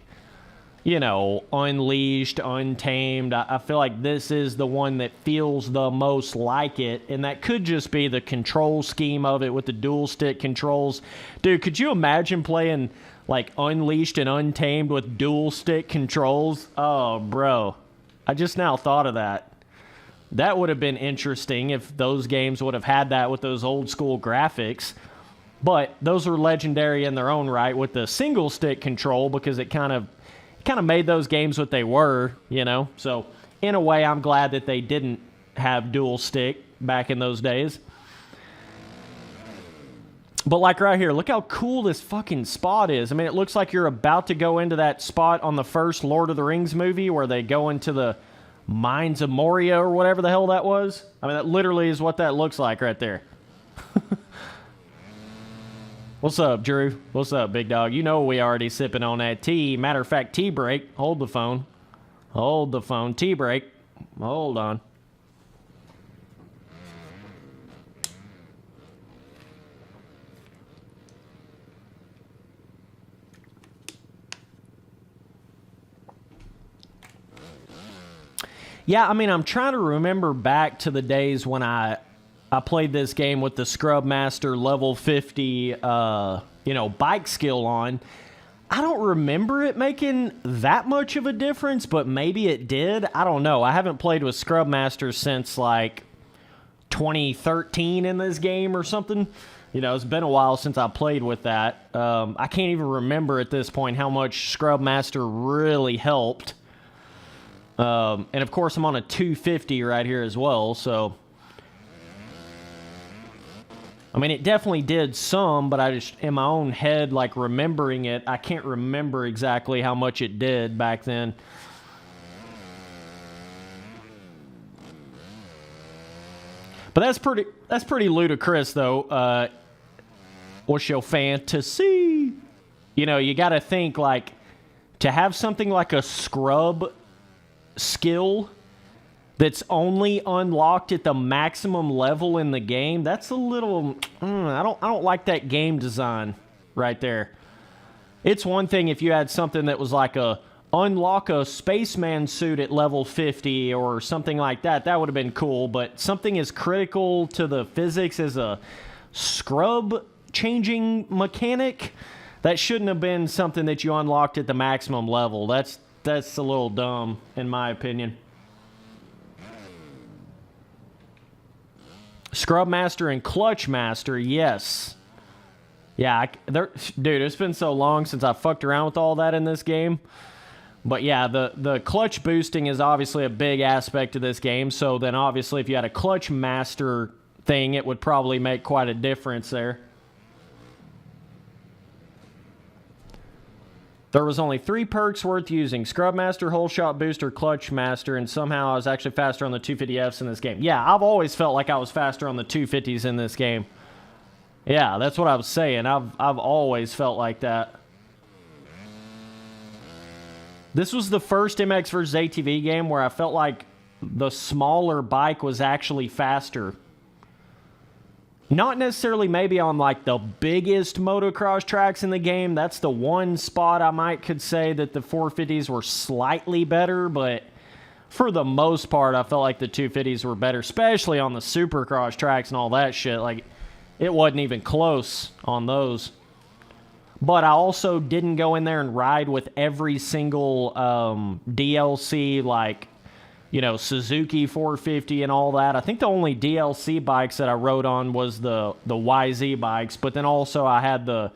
Unleashed, Untamed. I feel like this is the one that feels the most like it, and that could just be the control scheme of it with the dual stick controls. Dude, could you imagine playing like Unleashed and Untamed with dual stick controls? Oh, bro. I just now thought of that. That would have been interesting if those games would have had that with those old school graphics. But those are legendary in their own right with the single stick control, because it kind of made those games what they were, So in a way, I'm glad that they didn't have dual stick back in those days. But like right here, look how cool this fucking spot is. I mean, it looks like you're about to go into that spot on the first Lord of the Rings movie where they go into the Mines of Moria or whatever the hell that was. I mean, that literally is what that looks like right there. What's up, Drew? What's up, big dog? You know we already sipping on that tea. Matter of fact, tea break. Hold the phone. Hold the phone. Tea break. Hold on. Yeah, I mean, I'm trying to remember back to the days when I played this game with the Scrub Master level 50, bike skill on. I don't remember it making that much of a difference, but maybe it did. I don't know. I haven't played with Scrub Master since like 2013 in this game or something. It's been a while since I played with that. I can't even remember at this point how much Scrub Master really helped. And of course, I'm on a 250 right here as well, so I mean, it definitely did some, but I just, in my own head, like remembering it, I can't remember exactly how much it did back then. But that's pretty ludicrous, though. What's your fantasy? You got to think, like, to have something like a scrub skill that's only unlocked at the maximum level in the game, that's a little I don't like that game design right there. It's one thing if you had something that was like unlock a spaceman suit at level 50 or something like that. That would have been cool, but something as critical to the physics as a scrub changing mechanic, that shouldn't have been something that you unlocked at the maximum level. That's a little dumb, in my opinion. Scrub Master and Clutch Master, yes. Yeah, dude, it's been so long since I fucked around with all that in this game. But yeah, the clutch boosting is obviously a big aspect of this game. So then obviously if you had a Clutch Master thing, it would probably make quite a difference there. There was only 3 perks worth using: Scrub Master, Whole Shot Booster, Clutch Master, and somehow I was actually faster on the 250Fs in this game. Yeah, I've always felt like I was faster on the 250s in this game. Yeah, that's what I was saying. I've always felt like that. This was the first MX vs. ATV game where I felt like the smaller bike was actually faster. Not necessarily maybe on like the biggest motocross tracks in the game. That's the one spot I could say that the 450s were slightly better, but for the most part, I felt like the 250s were better, especially on the Supercross tracks and all that shit. Like, it wasn't even close on those. But I also didn't go in there and ride with every single DLC, like, Suzuki 450 and all that. I think the only DLC bikes that I rode on was the YZ bikes, but then also I had the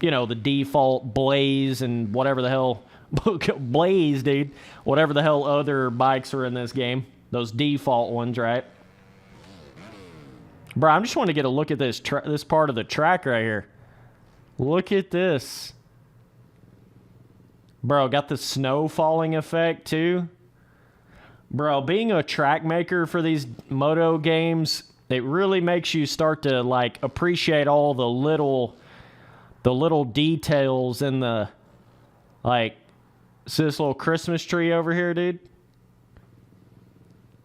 default Blaze and whatever the hell, Blaze, dude, whatever the hell other bikes are in this game. Those default ones, right? Bro, I'm just wanting to get a look at this part of the track right here. Look at this. Bro, got the snow falling effect too. Bro, being a track maker for these moto games, it really makes you start to like appreciate all the little details in the, like, see this little Christmas tree over here, dude?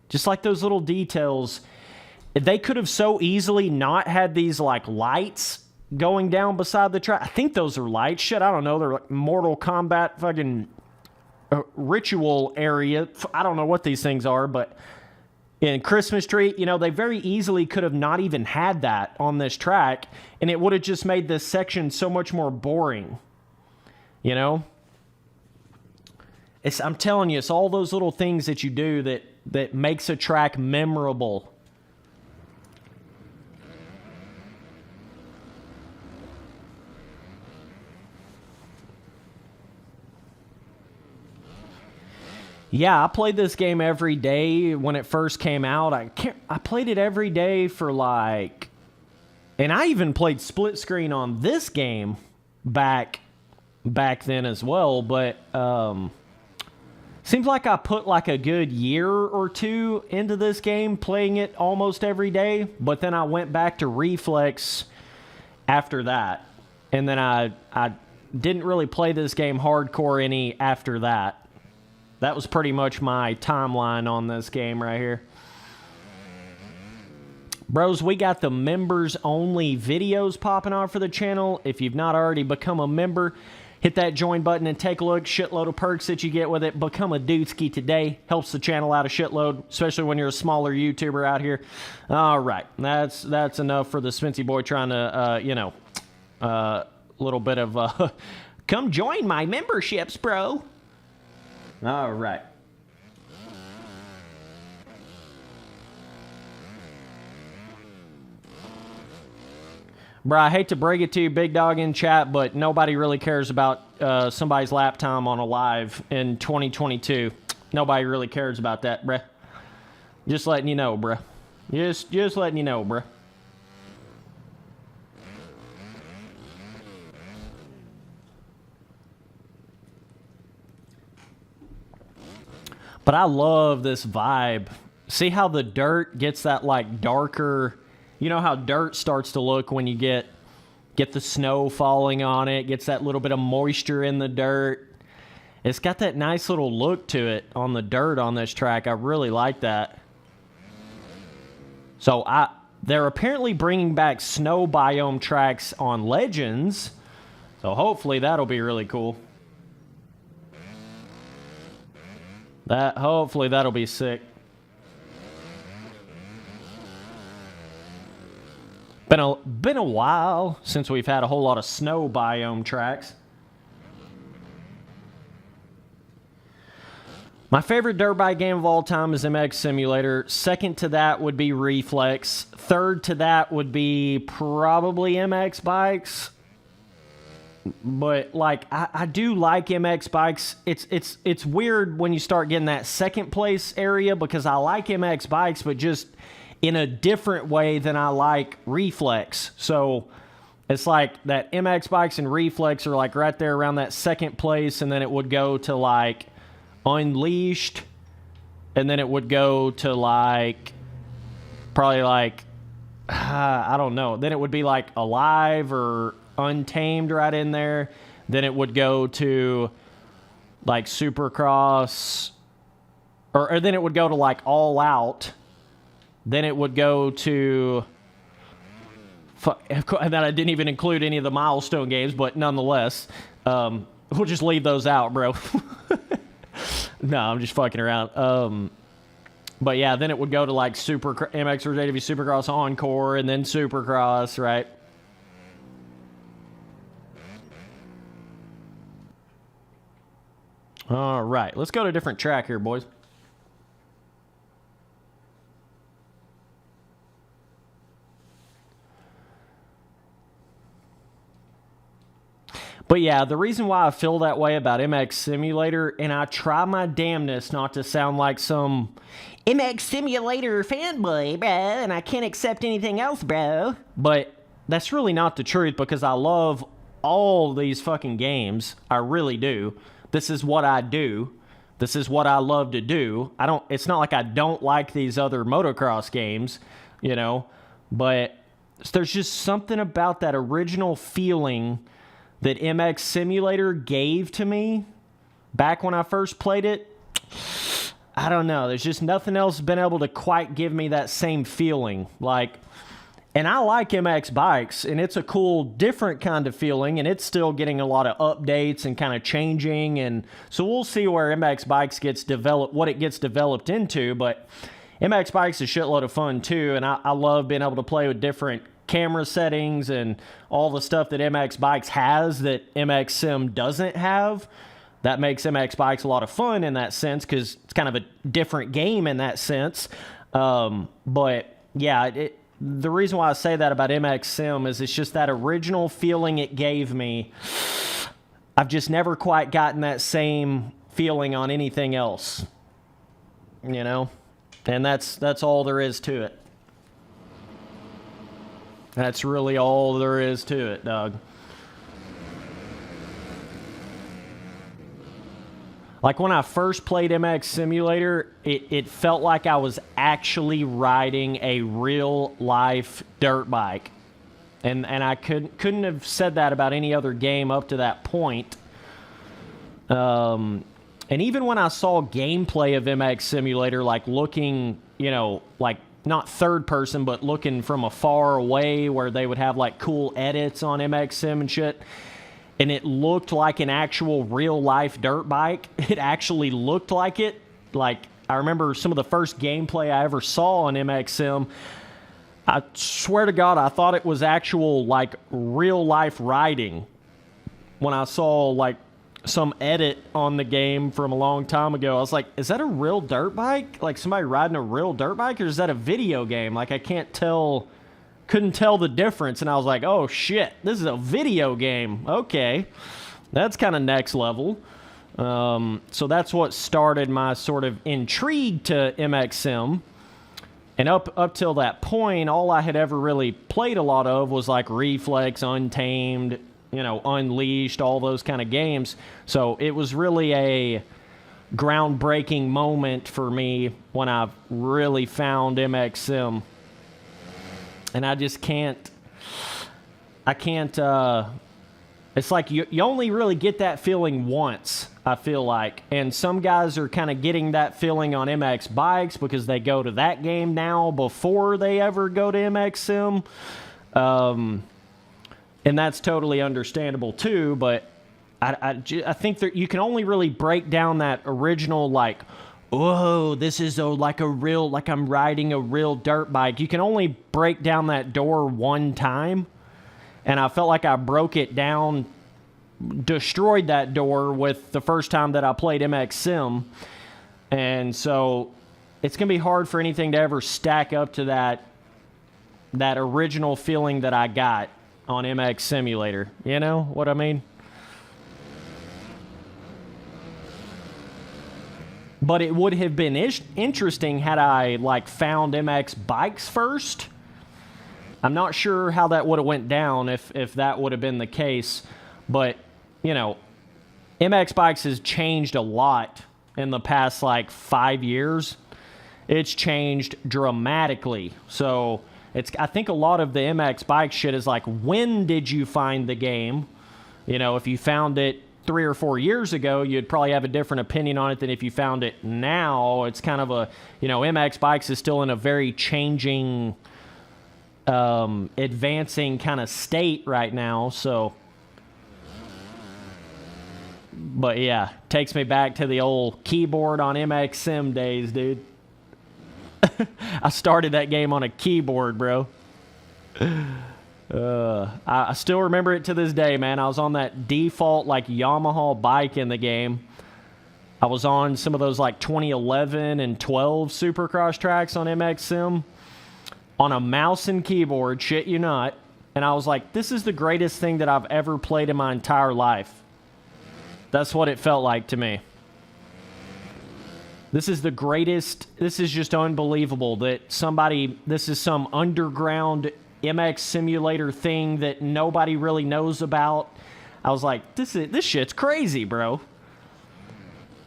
Just like those little details. They could have so easily not had these like lights going down beside the track. I think those are lights. Shit, I don't know. They're like Mortal Kombat fucking ritual area. I don't know what these things are, but in Christmas tree, you know, they very easily could have not even had that on this track, and it would have just made this section so much more boring, you know? I'm telling you, it's all those little things that you do that makes a track memorable. Yeah, I played this game every day when it first came out. I played it every day for like, and I even played split screen on this game back then as well. But seems like I put like a good year or two into this game, playing it almost every day. But then I went back to Reflex after that, and then I didn't really play this game hardcore any after that. That was pretty much my timeline on this game right here. Bros, we got the members-only videos popping off for the channel. If you've not already become a member, hit that join button and take a look. Shitload of perks that you get with it. Become a Dudesky today. Helps the channel out a shitload, especially when you're a smaller YouTuber out here. All right, that's enough for the Spency boy trying to, a little bit of, come join my memberships, bro. All right. Bro, I hate to break it to you, big dog in chat, but nobody really cares about somebody's lap time on a live in 2022. Nobody really cares about that, bruh. Just letting you know, bruh. Just letting you know, bruh. But I love this vibe. See how the dirt gets that like darker, you know how dirt starts to look when you get the snow falling on it, gets that little bit of moisture in the dirt. It's got that nice little look to it on the dirt on this track. I really like that. So they're apparently bringing back snow biome tracks on Legends. So hopefully that'll be really cool. Hopefully that'll be sick. Been a while since we've had a whole lot of snow biome tracks. My favorite dirt bike game of all time is MX Simulator. Second to that would be Reflex. Third to that would be probably MX bikes. But like I do like MX bikes. It's weird when you start getting that second place area because I like MX bikes, but just in a different way than I like Reflex. So it's like that MX bikes and Reflex are like right there around that second place, and then it would go to like Unleashed, and then it would go to like probably like I don't know. Then it would be like Alive or Untamed right in there. Then it would go to like Supercross, or then it would go to like All Out. Then it would go to, and then I didn't even include any of the milestone games, but nonetheless, we'll just leave those out, bro. No, I'm just fucking around. But yeah, then it would go to like MX vs. ATV Supercross Encore, and then Supercross, right? All right, let's go to a different track here, boys. But yeah, the reason why I feel that way about MX Simulator, and I try my damnedest not to sound like some MX Simulator fanboy, bro, and I can't accept anything else, bro. But that's really not the truth, because I love all these fucking games. I really do. This is what I do. This is what I love to do. It's not like I don't like these other motocross games, you know, but there's just something about that original feeling that MX Simulator gave to me back when I first played it. I don't know. There's just nothing else been able to quite give me that same feeling. Like, And I like MX bikes, and it's a cool, different kind of feeling, and it's still getting a lot of updates and kind of changing. And so we'll see where MX bikes gets developed, what it gets developed into. But MX bikes is a shitload of fun too, and I love being able to play with different camera settings and all the stuff that MX bikes has that MX Sim doesn't have. That makes MX bikes a lot of fun in that sense because it's kind of a different game in that sense. But yeah, the reason why I say that about MX Sim is it's just that original feeling it gave me. I've just never quite gotten that same feeling on anything else, you know? And that's all there is to it. That's really all there is to it, dog. Like when I first played MX Simulator, it felt like I was actually riding a real life dirt bike. And I couldn't have said that about any other game up to that point. And even when I saw gameplay of MX Simulator, like looking, you know, like not third person, but looking from afar away where they would have like cool edits on MX Sim and shit, and it looked like an actual real life dirt bike. It actually looked like it. Like I remember some of the first gameplay I ever saw on MX Sim. I swear to God, I thought it was actual like real life riding when I saw like some edit on the game from a long time ago. I was like, is that a real dirt bike? Like somebody riding a real dirt bike, or is that a video game? Like I can't tell, couldn't tell the difference. And I was like, oh shit, this is a video game. Okay, that's kind of next level. So that's what started my sort of intrigue to MX Sim. And up till that point, all I had ever really played a lot of was like Reflex, Untamed, you know, Unleashed, all those kind of games. So it was really a groundbreaking moment for me when I really found MX Sim. And I just can't, it's like you only really get that feeling once, I feel like. And some guys are kind of getting that feeling on MX bikes because they go to that game now before they ever go to MX Sim. And that's totally understandable too, but I think that you can only really break down that original, like, whoa, this is like a real, like I'm riding a real dirt bike. You can only break down that door one time, and I felt like I broke it down, destroyed that door with the first time that I played MX Sim. And so it's going to be hard for anything to ever stack up to that original feeling that I got on MX Simulator. You know what I mean? But it would have been interesting had I like found MX bikes first. I'm not sure how that would have went down if that would have been the case. But, you know, MX bikes has changed a lot in the past like 5 years. It's changed dramatically. So I think a lot of the MX bike shit is like, when did you find the game? You know, if you found it 3 or 4 years ago, you'd probably have a different opinion on it than if you found it now. It's kind of a, you know, MX bikes is still in a very changing, advancing kind of state right now. So, but yeah, takes me back to the old keyboard on MX Sim days, dude. I started that game on a keyboard, bro. I still remember it to this day, man. I was on that default like Yamaha bike in the game. I was on some of those like 2011 and 12 Supercross tracks on MX Sim on a mouse and keyboard, shit you not. And I was like, this is the greatest thing that I've ever played in my entire life. That's what it felt like to me. This is the greatest, this is just unbelievable that this is some underground MX Simulator thing that nobody really knows about. I was like, this shit's crazy, bro.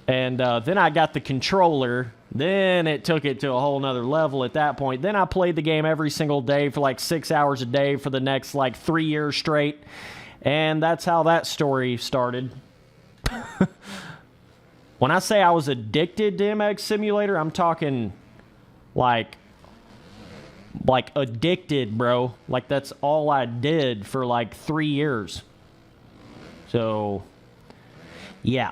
And then I got the controller. Then it took it to a whole nother level at that point. Then I played the game every single day for like 6 hours a day for the next like 3 years straight. And that's how that story started. When I say I was addicted to MX Simulator, I'm talking like like addicted, bro. Like that's all I did for like 3 years. So, yeah.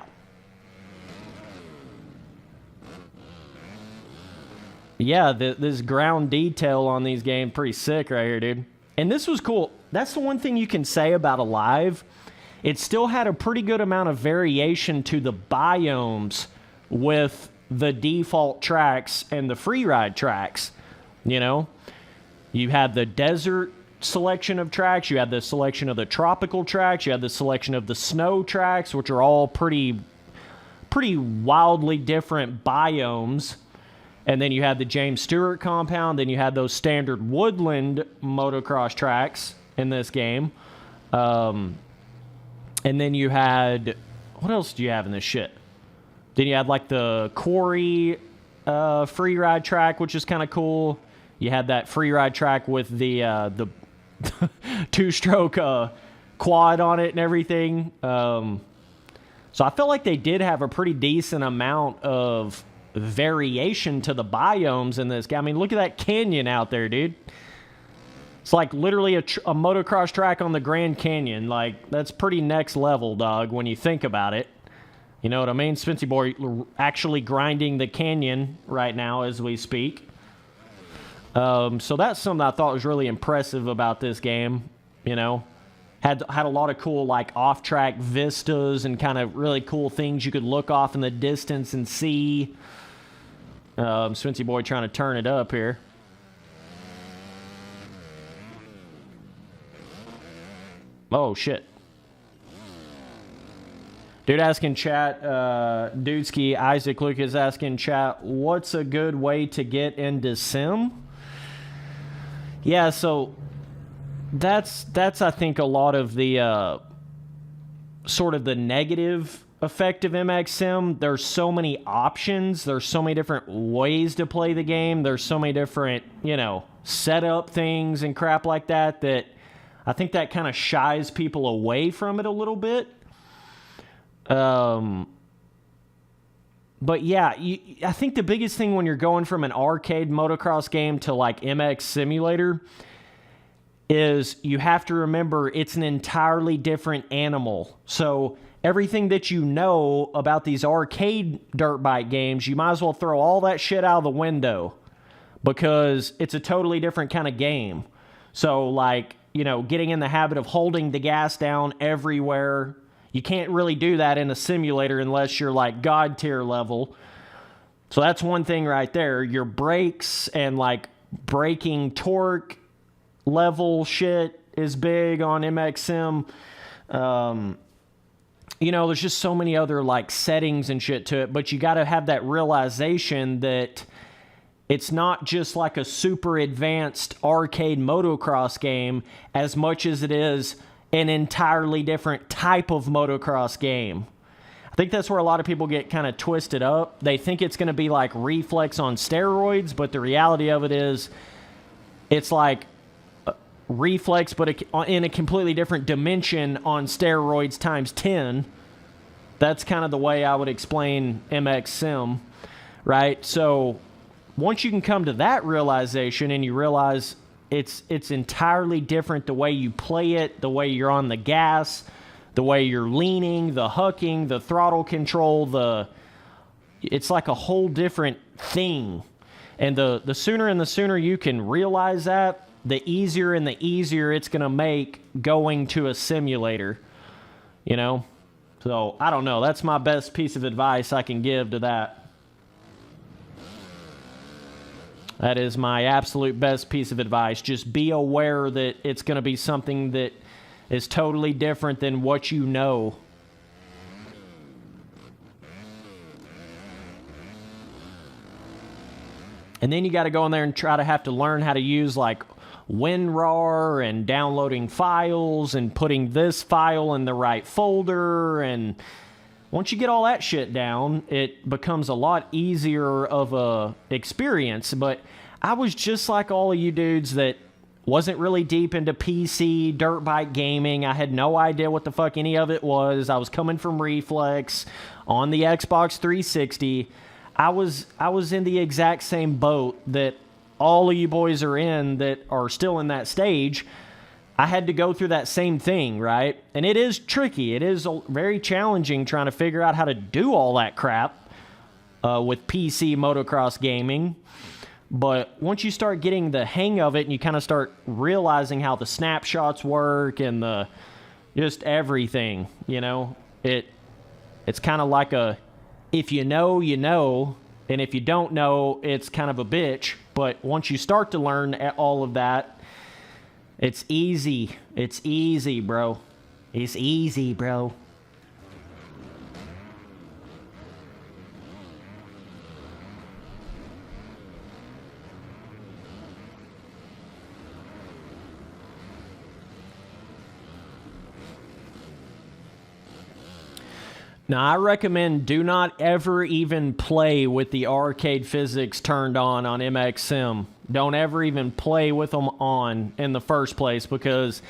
Yeah, this ground detail on these games pretty sick right here, dude. And this was cool. That's the one thing you can say about Alive. It still had a pretty good amount of variation to the biomes with the default tracks and the free ride tracks. You know, you had the desert selection of tracks, you had the selection of the tropical tracks, you had the selection of the snow tracks, which are all pretty wildly different biomes. And then you had the James Stewart compound, then you had those standard woodland motocross tracks in this game. And then you had, what else do you have in this shit? Then you had like the quarry free ride track, which is kind of cool. You had that free ride track with the two-stroke quad on it and everything. So I felt like they did have a pretty decent amount of variation to the biomes in this game. I mean, look at that canyon out there, dude. It's like literally a motocross track on the Grand Canyon. Like, that's pretty next level, dog, when you think about it. You know what I mean? Spency Boy actually grinding the canyon right now as we speak. So that's something I thought was really impressive about this game. You know, had a lot of cool like off-track vistas and kind of really cool things you could look off in the distance and see. Spency Boy trying to turn it up here. Oh, shit. Dude asking chat, Dudeski, Isaac Lucas asking chat, what's a good way to get into Sim? Yeah, so that's I think a lot of the sort of the negative effect of MX Sim. There's so many options. There's so many different ways to play the game. There's so many different, you know, setup things and crap like that that I think that kind of shies people away from it a little bit. But yeah, I think the biggest thing when you're going from an arcade motocross game to like MX Simulator is you have to remember it's an entirely different animal. So everything that you know about these arcade dirt bike games, you might as well throw all that shit out of the window because it's a totally different kind of game. So like, you know, getting in the habit of holding the gas down everywhere, you can't really do that in a simulator unless you're like God tier level. So that's one thing right there. Your brakes and like braking torque level shit is big on MX Sim. You know, there's just so many other like settings and shit to it, but you got to have that realization that it's not just like a super advanced arcade motocross game as much as it is an entirely different type of motocross game. I think that's where a lot of people get kind of twisted up. They think it's going to be like Reflex on steroids, but the reality of it is it's like Reflex, but in a completely different dimension on steroids times 10. That's kind of the way I would explain MX Sim, right? So once you can come to that realization and you realize it's entirely different the way you play it, the way you're on the gas, the way you're leaning, the hucking, the throttle control, it's like a whole different thing. And the sooner you can realize that, the easier it's going to make going to a simulator, you know? So, I don't know. That's my best piece of advice I can give to that. That is my absolute best piece of advice. Just be aware that it's going to be something that is totally different than what you know. And then you got to go in there and try to have to learn how to use like WinRAR and downloading files and putting this file in the right folder. And once you get all that shit down, it becomes a lot easier of a experience. But I was just like all of you dudes that wasn't really deep into PC dirt bike gaming. I had no idea what the fuck any of it was. I was coming from Reflex on the Xbox 360. I was in the exact same boat that all of you boys are in that are still in that stage, I had to go through that same thing, right? And it is tricky. It is very challenging trying to figure out how to do all that crap with PC motocross gaming. But once you start getting the hang of it and you kind of start realizing how the snapshots work and the just everything, you know, it's kind of like a, if you know, you know, and if you don't know, it's kind of a bitch. But once you start to learn all of that, it's easy. It's easy, bro. It's easy, bro. Now, I recommend do not ever even play with the arcade physics turned on MX Sim. Don't ever even play with them on in the first place because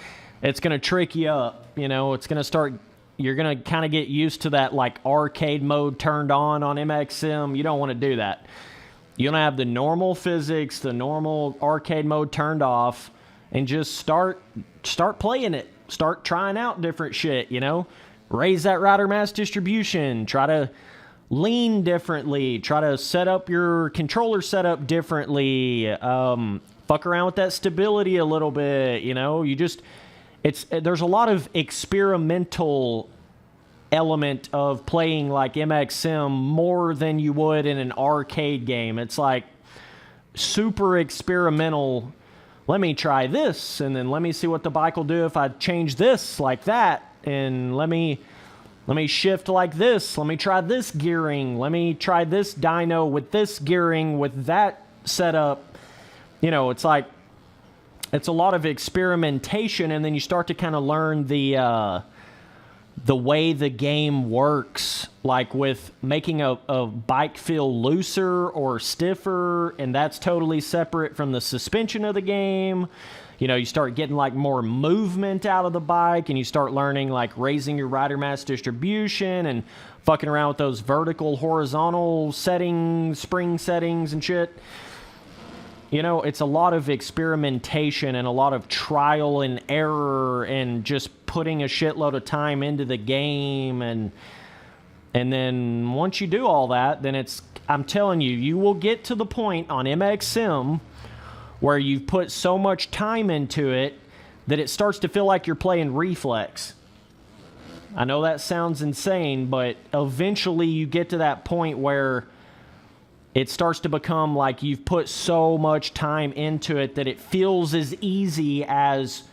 it's going to trick you up. You know, it's going to start, you're going to kind of get used to that like arcade mode turned on MX Sim. You don't want to do that. You want to have the normal physics, the normal arcade mode turned off, and just start playing it. Start trying out different shit, you know? Raise that rider mass distribution. Try to lean differently. Try to set up your controller setup differently. Fuck around with that stability a little bit. You know, there's a lot of experimental element of playing like MX Sim more than you would in an arcade game. It's like super experimental. Let me try this, and then let me see what the bike will do if I change this like that. And let me shift like this. Let me try this gearing. Let me try this dyno with this gearing with that setup. You know, it's like it's a lot of experimentation, and then you start to kind of learn the way the game works, like with making a bike feel looser or stiffer, and that's totally separate from the suspension of the game. You know, you start getting like more movement out of the bike, and you start learning like raising your rider mass distribution and fucking around with those vertical, horizontal settings, spring settings and shit. You know, it's a lot of experimentation and a lot of trial and error and just putting a shitload of time into the game. And then once you do all that, then I'm telling you, you will get to the point on MX Sim where you've put so much time into it that it starts to feel like you're playing Reflex. I know that sounds insane, but eventually you get to that point where it starts to become like you've put so much time into it that it feels as easy as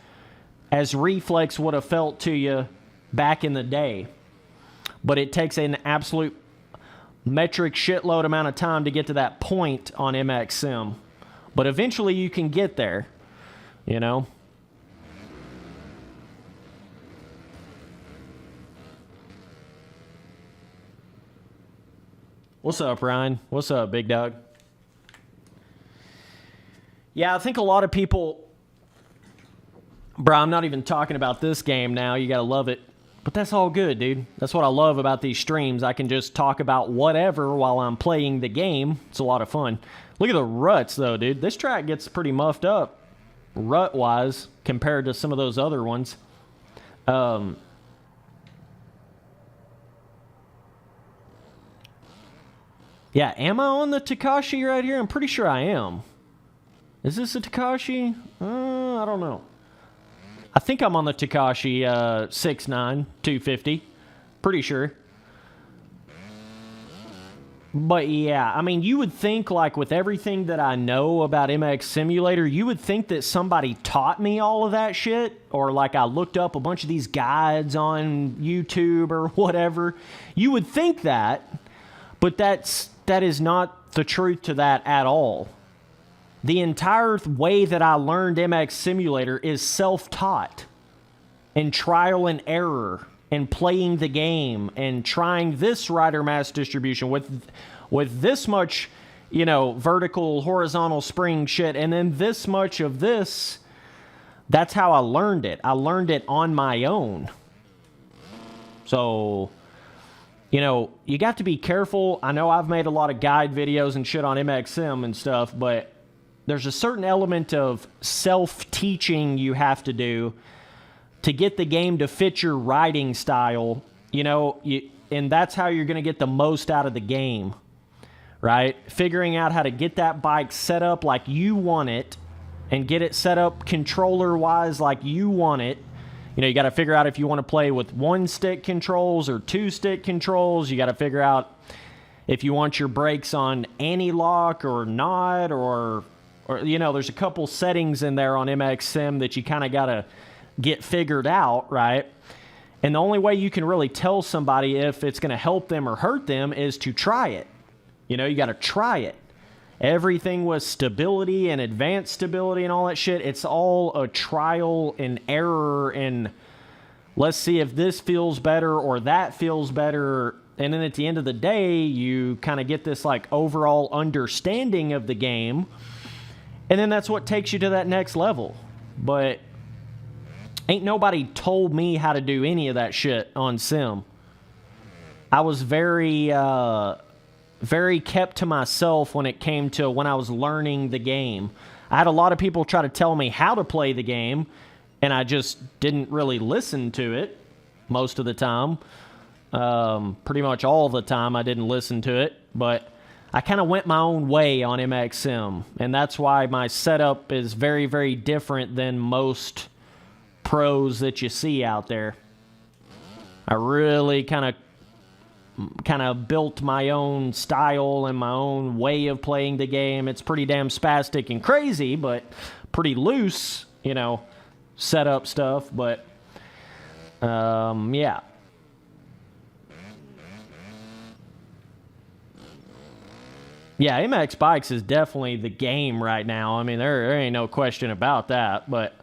Reflex would have felt to you back in the day. But it takes an absolute metric shitload amount of time to get to that point on MX Sim. But eventually you can get there, you know? What's up, Ryan? What's up, big dog? Yeah, I think a lot of people... Bro, I'm not even talking about this game now. You gotta love it. But that's all good, dude. That's what I love about these streams. I can just talk about whatever while I'm playing the game. It's a lot of fun. Look at the ruts, though, dude. This track gets pretty muffed up, rut-wise, compared to some of those other ones. Yeah, am I on the Takashi right here? I'm pretty sure I am. Is this a Takashi? I don't know. I think I'm on the Takashi 6'9", 250. Pretty sure. But yeah, I mean, you would think, like, with everything that I know about MX Simulator, you would think that somebody taught me all of that shit, or like I looked up a bunch of these guides on YouTube or whatever. You would think that, but that is not the truth to that at all. The entire way that I learned MX Simulator is self-taught and trial and error and playing the game and trying this rider mass distribution with this much, you know, vertical, horizontal spring shit, and then this much of this. That's how I learned it. I learned it on my own. So, you know, you got to be careful. I know I've made a lot of guide videos and shit on MX Sim and stuff, but there's a certain element of self-teaching you have to do to get the game to fit your riding style, and that's how you're going to get the most out of the game, right? Figuring out how to get that bike set up like you want it and get it set up controller-wise like you want it. You got to figure out if you want to play with one-stick controls or two-stick controls. You got to figure out if you want your brakes on anti-lock or not, or there's a couple settings in there on MX Sim that you kind of got to get figured out, right? And the only way you can really tell somebody if it's going to help them or hurt them is to try it. You got to try it. Everything with stability and advanced stability and all that shit, it's all a trial and error, and let's see if this feels better or that feels better. And then at the end of the day, you kind of get this like overall understanding of the game, and then that's what takes you to that next level. But ain't nobody told me how to do any of that shit on Sim. I was very kept to myself when it came to when I was learning the game. I had a lot of people try to tell me how to play the game, and I just didn't really listen to it most of the time. Pretty much all the time I didn't listen to it, but I kind of went my own way on MX Sim, and that's why my setup is very, very different than most pros that you see out there. I really kind of built my own style and my own way of playing the game. It's pretty damn spastic and crazy, but pretty loose, setup stuff. But yeah. Yeah, MX Bikes is definitely the game right now. I mean, there ain't no question about that. But,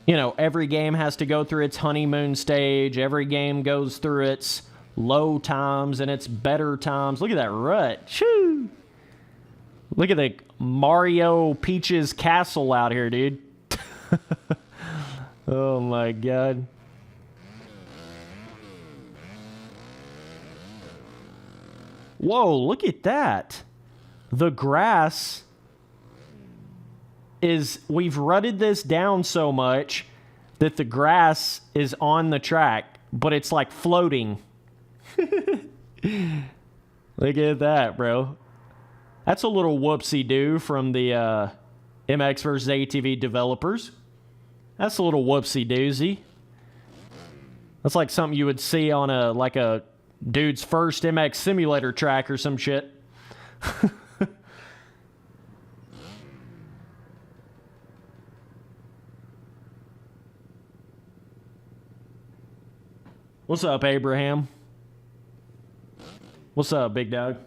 every game has to go through its honeymoon stage. Every game goes through its low times and its better times. Look at that rut. Shoo! Look at the Mario Peach's castle out here, dude. Oh, my God. Whoa, look at that. The grass is... We've rutted this down so much that the grass is on the track, but it's like floating. Look at that, bro. That's a little whoopsie-doo from the MX vs. ATV developers. That's a little whoopsie-doozy. That's like something you would see on a dude's first MX simulator track or some shit. What's up, Abraham? What's up, big dog?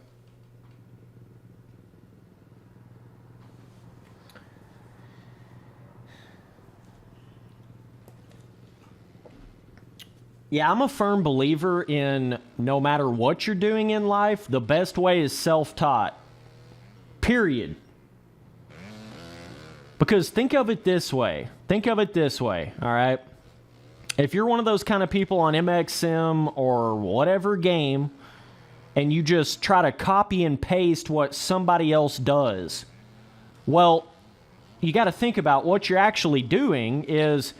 Yeah, I'm a firm believer in no matter what you're doing in life, the best way is self-taught. Period. Because think of it this way. All right? If you're one of those kind of people on MX Sim or whatever game, and you just try to copy and paste what somebody else does, well, you got to think about what you're actually doing is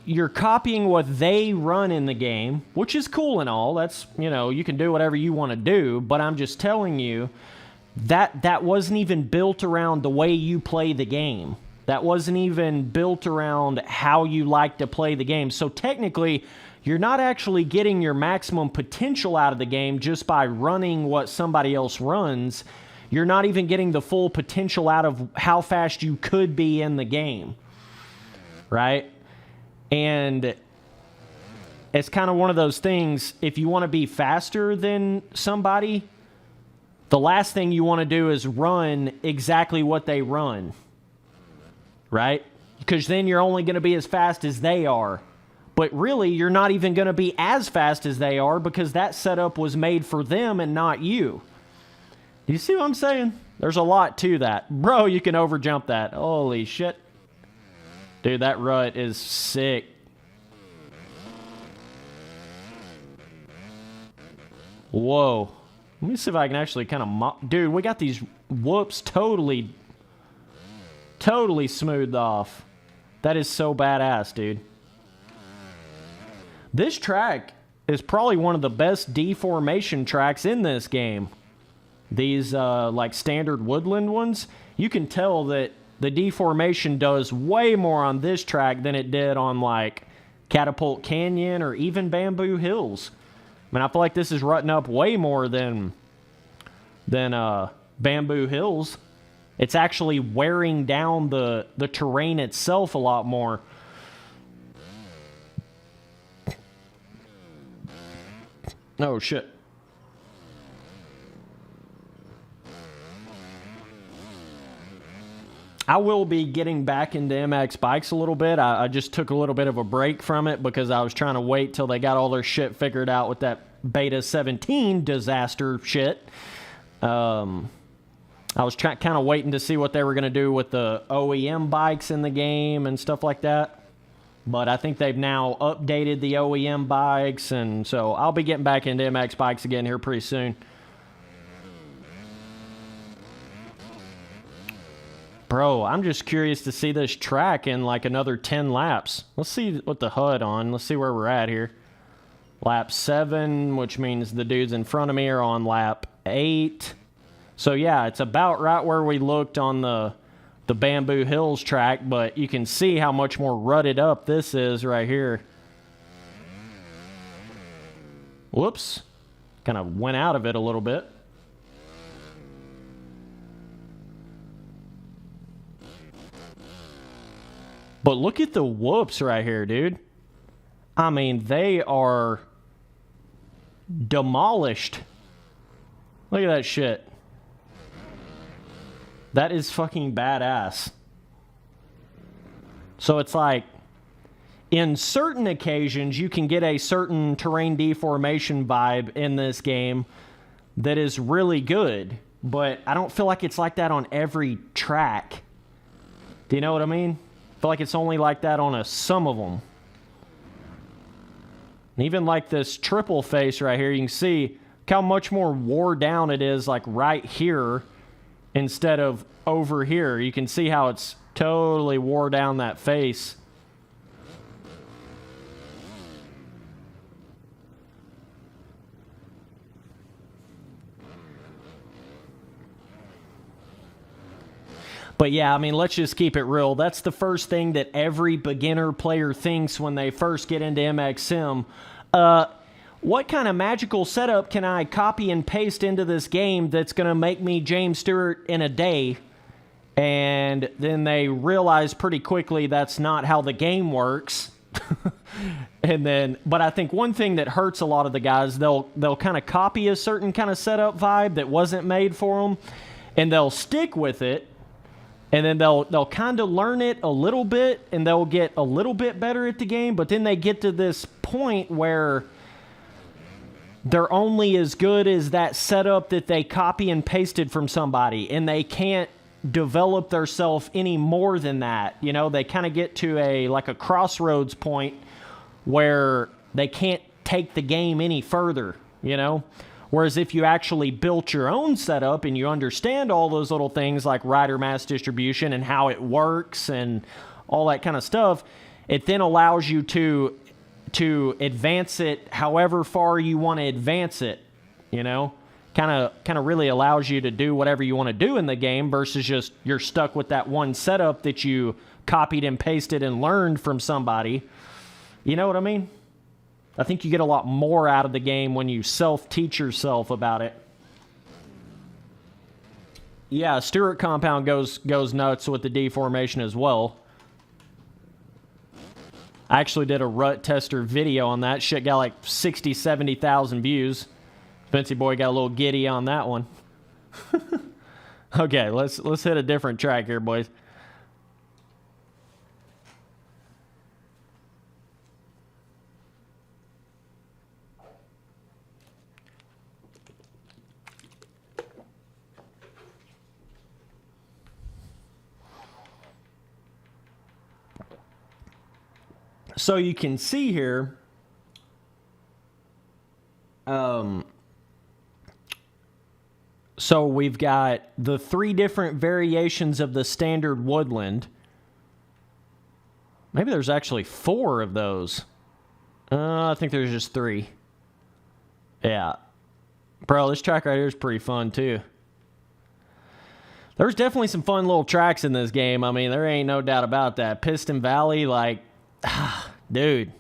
you're copying what they run in the game, which is cool and all. That's, you can do whatever you want to do, but I'm just telling you that wasn't even built around the way you play the game. That wasn't even built around how you like to play the game. So technically, you're not actually getting your maximum potential out of the game just by running what somebody else runs. You're not even getting the full potential out of how fast you could be in the game, right? And it's kind of one of those things, if you want to be faster than somebody, the last thing you want to do is run exactly what they run, right? Because then you're only going to be as fast as they are. But really, you're not even going to be as fast as they are because that setup was made for them and not you. Do you see what I'm saying? There's a lot to that. Bro, you can overjump that. Holy shit. Dude, that rut is sick. Whoa. Let me see if I can actually kind of... Dude, we got these whoops totally smoothed off. That is so badass, dude. This track is probably one of the best deformation tracks in this game. These, like, standard woodland ones, you can tell that the deformation does way more on this track than it did on, like, Catapult Canyon or even Bamboo Hills. I mean, I feel like this is rutting up way more than Bamboo Hills. It's actually wearing down the terrain itself a lot more. Oh, shit. I will be getting back into MX bikes a little bit. I just took a little bit of a break from it because I was trying to wait till they got all their shit figured out with that Beta 17 disaster shit. I was kind of waiting to see what they were going to do with the OEM bikes in the game and stuff like that. But I think they've now updated the OEM bikes, and so I'll be getting back into MX bikes again here pretty soon. Bro, I'm just curious to see this track in like another 10 laps. Let's see what the HUD on. Let's see where we're at here. Lap 7, which means the dudes in front of me are on lap 8. So yeah, it's about right where we looked on the Bamboo Hills track, but you can see how much more rutted up this is right here. Whoops. Kind of went out of it a little bit. But look at the whoops right here, dude. I mean, they are demolished. Look at that shit. That is fucking badass. So it's like, in certain occasions, you can get a certain terrain deformation vibe in this game that is really good. But I don't feel like it's like that on every track. Do you know what I mean? I feel like it's only like that on some of them. And even like this triple face right here, you can see how much more wore down it is like right here instead of over here. You can see how it's totally wore down that face. But yeah, I mean, let's just keep it real. That's the first thing that every beginner player thinks when they first get into MX Sim. What kind of magical setup can I copy and paste into this game that's going to make me James Stewart in a day? And then they realize pretty quickly that's not how the game works. But I think one thing that hurts a lot of the guys, they'll kind of copy a certain kind of setup vibe that wasn't made for them, and they'll stick with it. And then they'll kind of learn it a little bit, and they'll get a little bit better at the game. But then they get to this point where they're only as good as that setup that they copy and pasted from somebody, and they can't develop theirself any more than that. You know, they kind of get to a crossroads point where they can't take the game any further, you know? Whereas if you actually built your own setup and you understand all those little things like rider mass distribution and how it works and all that kind of stuff, it then allows you to advance it however far you want to advance it, you know? Kind of really allows you to do whatever you want to do in the game versus just you're stuck with that one setup that you copied and pasted and learned from somebody. You know what I mean? I think you get a lot more out of the game when you self-teach yourself about it. Yeah, Stewart compound goes nuts with the deformation as well. I actually did a rut tester video on that. Shit got like 60, 70,000 views. Fancy boy got a little giddy on that one. Okay, let's hit a different track here, boys. So you can see here, So we've got the 3 different variations of the standard woodland. Maybe there's actually 4 of those. I think there's just 3. Yeah. Bro, this track right here is pretty fun, too. There's definitely some fun little tracks in this game. I mean, there ain't no doubt about that. Piston Valley, like, dude.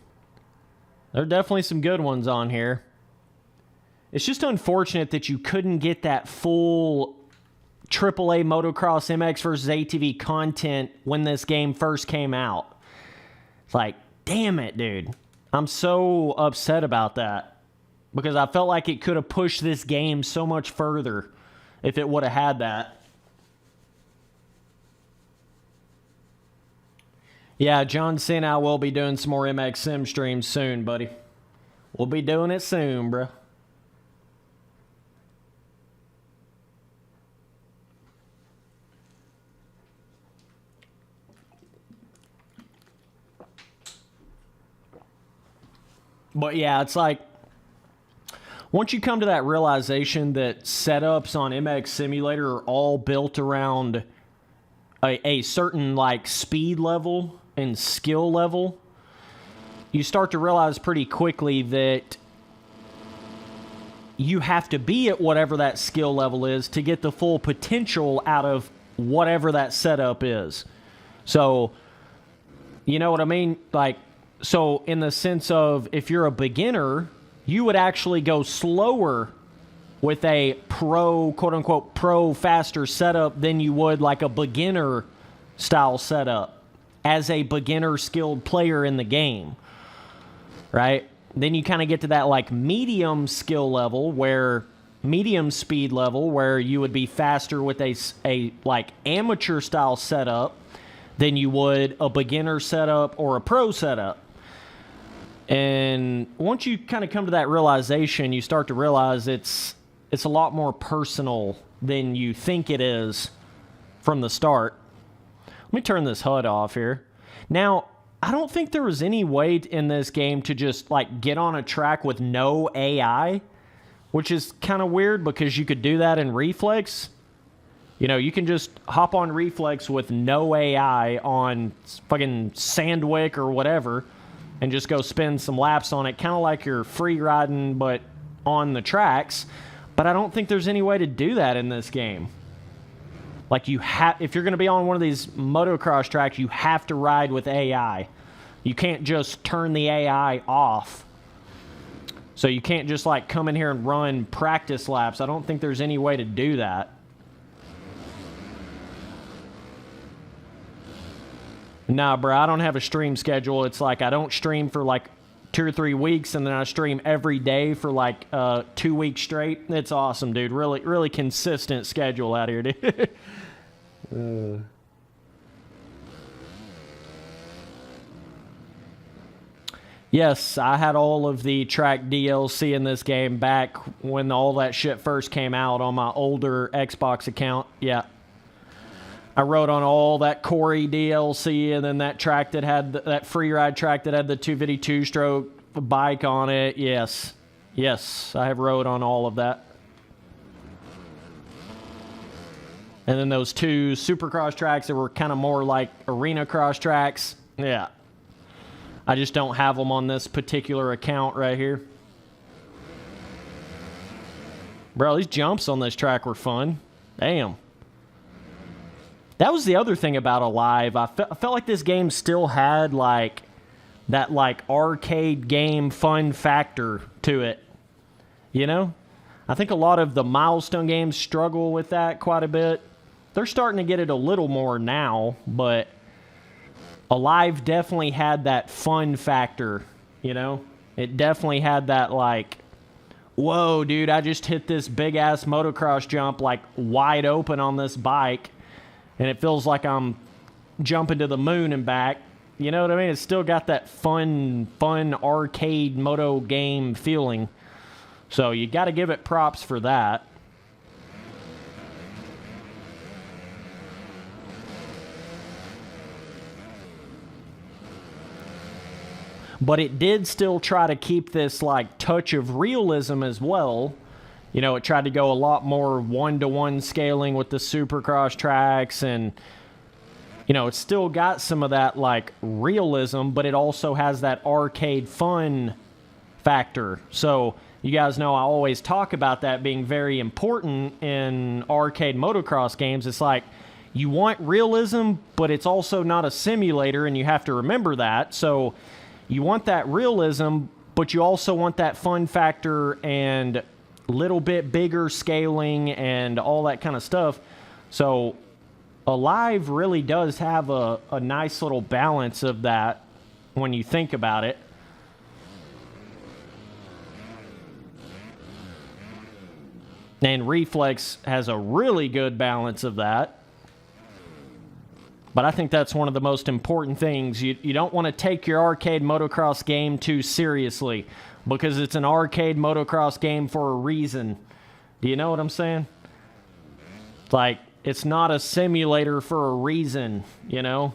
There are definitely some good ones on here. It's just unfortunate that you couldn't get that full AAA Motocross MX versus ATV content when this game first came out. It's like, damn it, dude. I'm so upset about that. Because I felt like it could have pushed this game so much further if it would have had that. Yeah, John Cena will be doing some more MX Sim streams soon, buddy. We'll be doing it soon, bro. But yeah, it's like, once you come to that realization that setups on MX Simulator are all built around a certain like speed level and skill level, you start to realize pretty quickly that you have to be at whatever that skill level is to get the full potential out of whatever that setup is. So, you know what I mean? Like, so in the sense of if you're a beginner, you would actually go slower with a pro, quote-unquote, pro faster setup than you would like a beginner style setup as a beginner skilled player in the game, right? Then you kind of get to that like medium skill level where medium speed level where you would be faster with a like amateur style setup than you would a beginner setup or a pro setup. And once you kind of come to that realization, you start to realize it's a lot more personal than you think it is from the start. Let me turn this HUD off here. Now, I don't think there was any way in this game to just like get on a track with no AI, which is kind of weird because you could do that in Reflex. You know, you can just hop on Reflex with no AI on fucking Sandwick or whatever and just go spin some laps on it, kind of like you're free riding, but on the tracks. But I don't think there's any way to do that in this game. Like if you're going to be on one of these motocross tracks, you have to ride with AI. You can't just turn the AI off. So you can't just like come in here and run practice laps. I don't think there's any way to do that. Nah, bro, I don't have a stream schedule. It's like I don't stream for like 2 or 3 weeks, and then I stream every day for like 2 weeks straight. It's awesome, dude. Really, really consistent schedule out here, dude. Yes, I had all of the track DLC in this game back when all that shit first came out on my older Xbox account. Yeah. I rode on all that Corey DLC and then that track that had that free ride track that had the 252 stroke bike on it. Yes. Yes, I have rode on all of that. And then those 2 Supercross tracks that were kind of more like arena cross tracks. Yeah. I just don't have them on this particular account right here. Bro, these jumps on this track were fun. Damn. That was the other thing about Alive. I felt like this game still had like that like arcade game fun factor to it. You know? I think a lot of the milestone games struggle with that quite a bit. They're starting to get it a little more now, but Alive definitely had that fun factor, you know? It definitely had that like, whoa, dude, I just hit this big-ass motocross jump like wide open on this bike, and it feels like I'm jumping to the moon and back. You know what I mean? It's still got that fun arcade moto game feeling. So you got to give it props for that. But it did still try to keep this like touch of realism as well, You know, it tried to go a lot more one-to-one scaling with the Supercross tracks, and you know, it's still got some of that like realism, but it also has that arcade fun factor. So you guys know I always talk about that being very important in arcade motocross games. It's like you want realism, but it's also not a simulator, and you have to remember that. So you want that realism, but you also want that fun factor and little bit bigger scaling and all that kind of stuff. So Alive really does have a nice little balance of that when you think about it. And Reflex has a really good balance of that. But I think that's one of the most important things. You don't want to take your arcade motocross game too seriously, because it's an arcade motocross game for a reason. Do you know what I'm saying? Like, it's not a simulator for a reason, you know?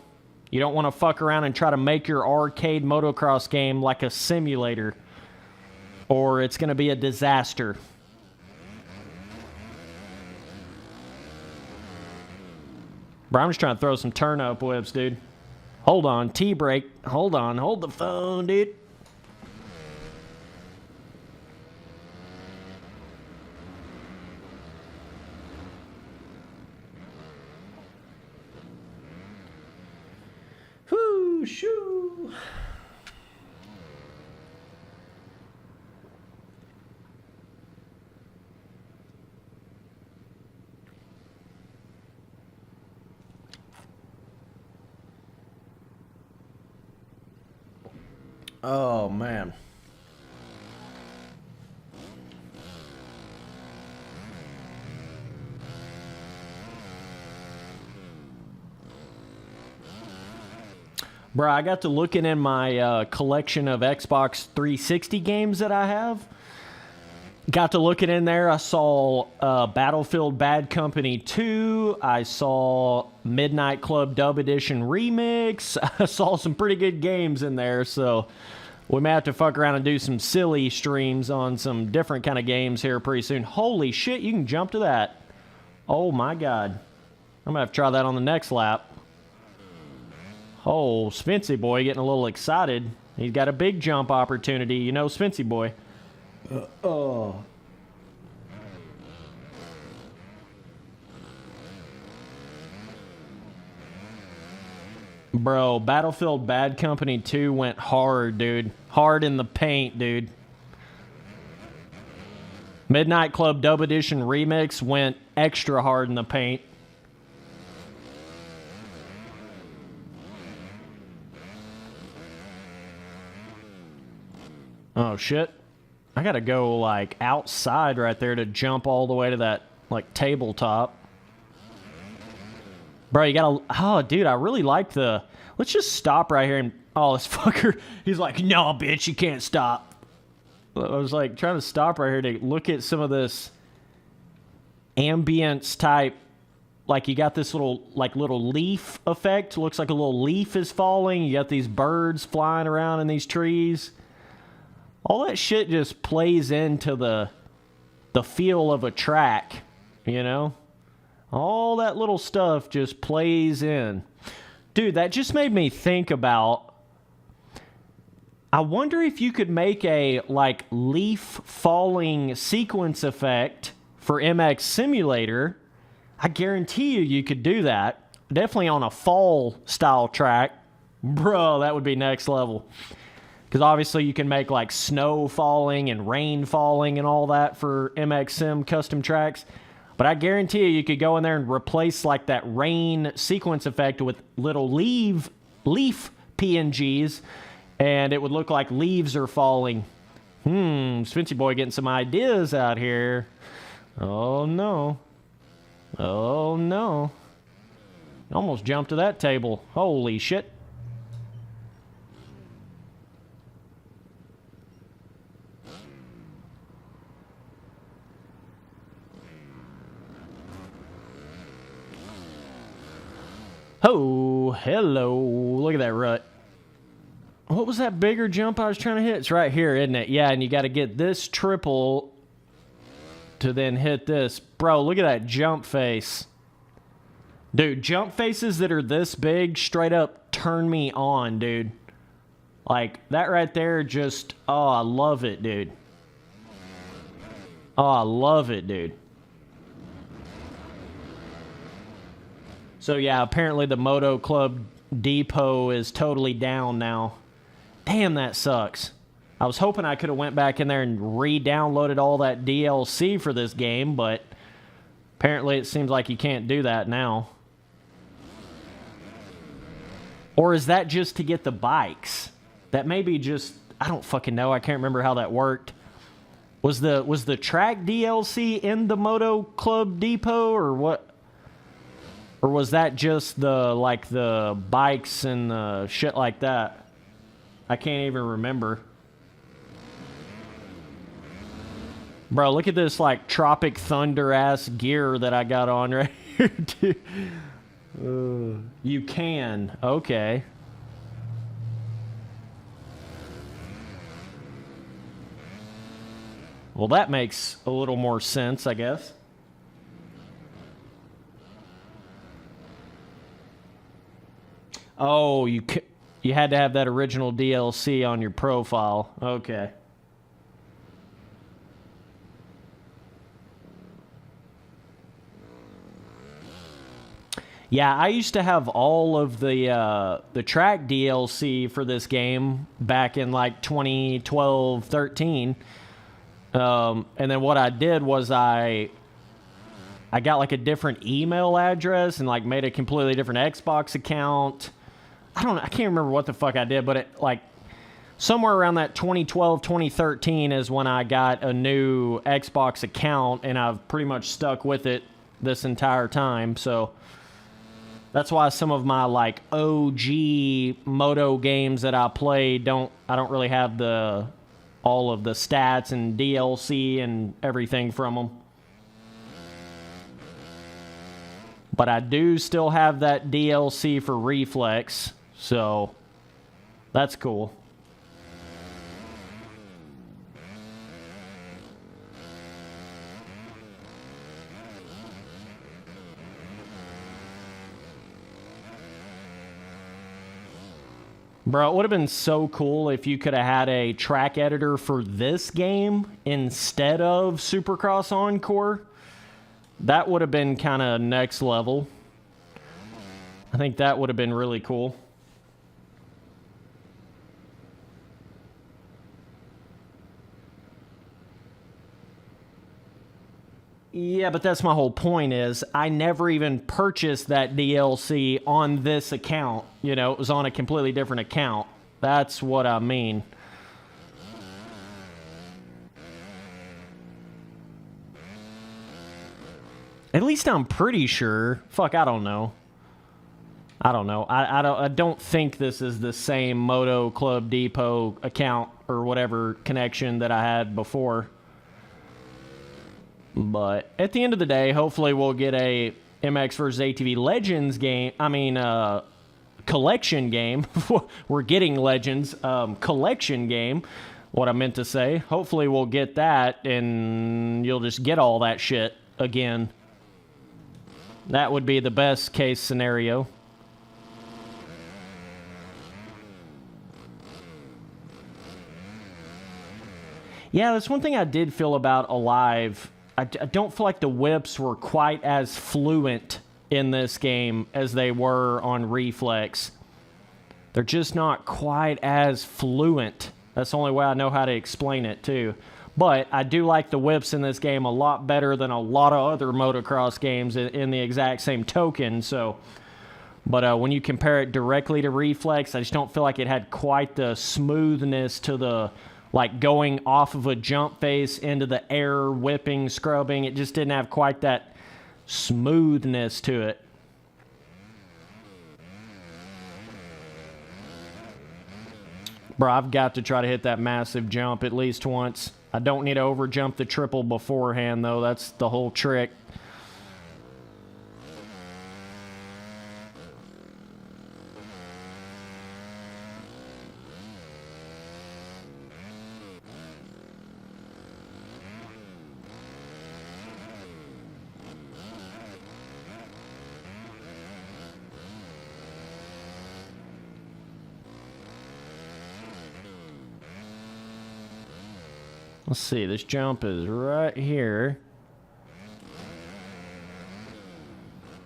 You don't want to fuck around and try to make your arcade motocross game like a simulator, or it's going to be a disaster. Bro, I'm just trying to throw some turn-up whips, dude. Hold on, T-brake. Hold on, hold the phone, dude. Whoo, shoo. Oh, man. Bro, I got to looking in my collection of Xbox 360 games that I have. Got to looking in there. I saw Battlefield Bad Company 2. I saw Midnight Club Dub Edition Remix. I saw some pretty good games in there, so we may have to fuck around and do some silly streams on some different kind of games here pretty soon. Holy shit, you can jump to that. Oh my god. I'm gonna have to try that on the next lap. Oh, Spency boy getting a little excited. He's got a big jump opportunity, you know, Spency boy. Bro, Battlefield Bad Company 2 went hard, dude. Hard in the paint, dude. Midnight Club Dub Edition Remix went extra hard in the paint. Oh, shit. I gotta go, like, outside right there to jump all the way to that, like, tabletop. Bro, you gotta... Oh, dude, I really like the... Let's just stop right here and... Oh, this fucker... He's like, no, bitch, you can't stop. I was, like, trying to stop right here to look at some of this ambience type... Like, you got this little leaf effect. Looks like a little leaf is falling. You got these birds flying around in these trees. All that shit just plays into the feel of a track, you know? All that little stuff just plays in. Dude, that just made me think about... I wonder if you could make a, like, leaf falling sequence effect for MX Simulator. I guarantee you could do that. Definitely on a fall-style track. Bro, that would be next level. Because obviously you can make like snow falling and rain falling and all that for MX Sim custom tracks. But I guarantee you could go in there and replace like that rain sequence effect with little leaf PNGs, and it would look like leaves are falling. Spency boy getting some ideas out here. Oh no. Oh no. Almost jumped to that table. Holy shit. Oh, hello. Look at that rut. What was that bigger jump I was trying to hit? It's right here, isn't it? Yeah, and you got to get this triple to then hit this. Bro, look at that jump face. Dude, jump faces that are this big straight up turn me on, dude. Like, that right there just... Oh, I love it, dude. Oh, I love it, dude. So, yeah, apparently the Moto Club Depot is totally down now. Damn, that sucks. I was hoping I could have went back in there and re-downloaded all that DLC for this game, but apparently it seems like you can't do that now. Or is that just to get the bikes? That may be just... I don't fucking know. I can't remember how that worked. Was the track DLC in the Moto Club Depot or what? Or was that just the bikes and the shit like that? I can't even remember. Bro, look at this like Tropic Thunder ass gear that I got on right here, dude. You can. Okay. Well, that makes a little more sense, I guess. Oh, you had to have that original DLC on your profile. Okay. Yeah, I used to have all of the track DLC for this game back in like 2012, 13. And then what I did was I got like a different email address and like made a completely different Xbox account. I can't remember what the fuck I did, but it like somewhere around that 2012, 2013 is when I got a new Xbox account, and I've pretty much stuck with it this entire time. So that's why some of my like OG moto games that I play I don't really have all of the stats and DLC and everything from them. But I do still have that DLC for Reflex, so that's cool. Bro, it would have been so cool if you could have had a track editor for this game instead of Supercross Encore. That would have been kind of next level. I think that would have been really cool. Yeah, but that's my whole point is I never even purchased that DLC on this account. You know, it was on a completely different account. That's what I mean. At least I'm pretty sure. Fuck, I don't know. I don't think this is the same Moto Club Depot account or whatever connection that I had before. But at the end of the day, hopefully we'll get a MX vs. ATV Legends game. I mean, collection game. We're getting Legends. Collection game. What I meant to say. Hopefully we'll get that and you'll just get all that shit again. That would be the best case scenario. Yeah, that's one thing I did feel about Alive. I don't feel like the whips were quite as fluent in this game as they were on Reflex. They're just not quite as fluent. That's the only way I know how to explain it, too. But I do like the whips in this game a lot better than a lot of other motocross games in the exact same token. So, but when you compare it directly to Reflex, I just don't feel like it had quite the smoothness to the... like going off of a jump face into the air, whipping, scrubbing. It just didn't have quite that smoothness to it. Bro, I've got to try to hit that massive jump at least once. I don't need to overjump the triple beforehand, though. That's the whole trick. Let's see, this jump is right here.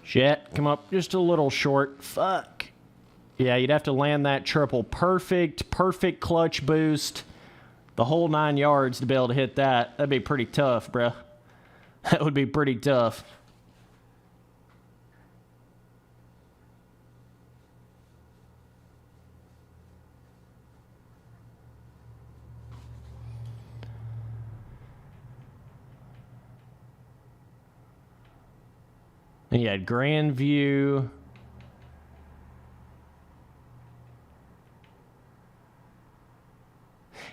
Shit, come up just a little short. Fuck. Yeah, you'd have to land that triple. Perfect clutch boost. The whole 9 yards to be able to hit that. That'd be pretty tough, bruh. That would be pretty tough. And you had Grand View.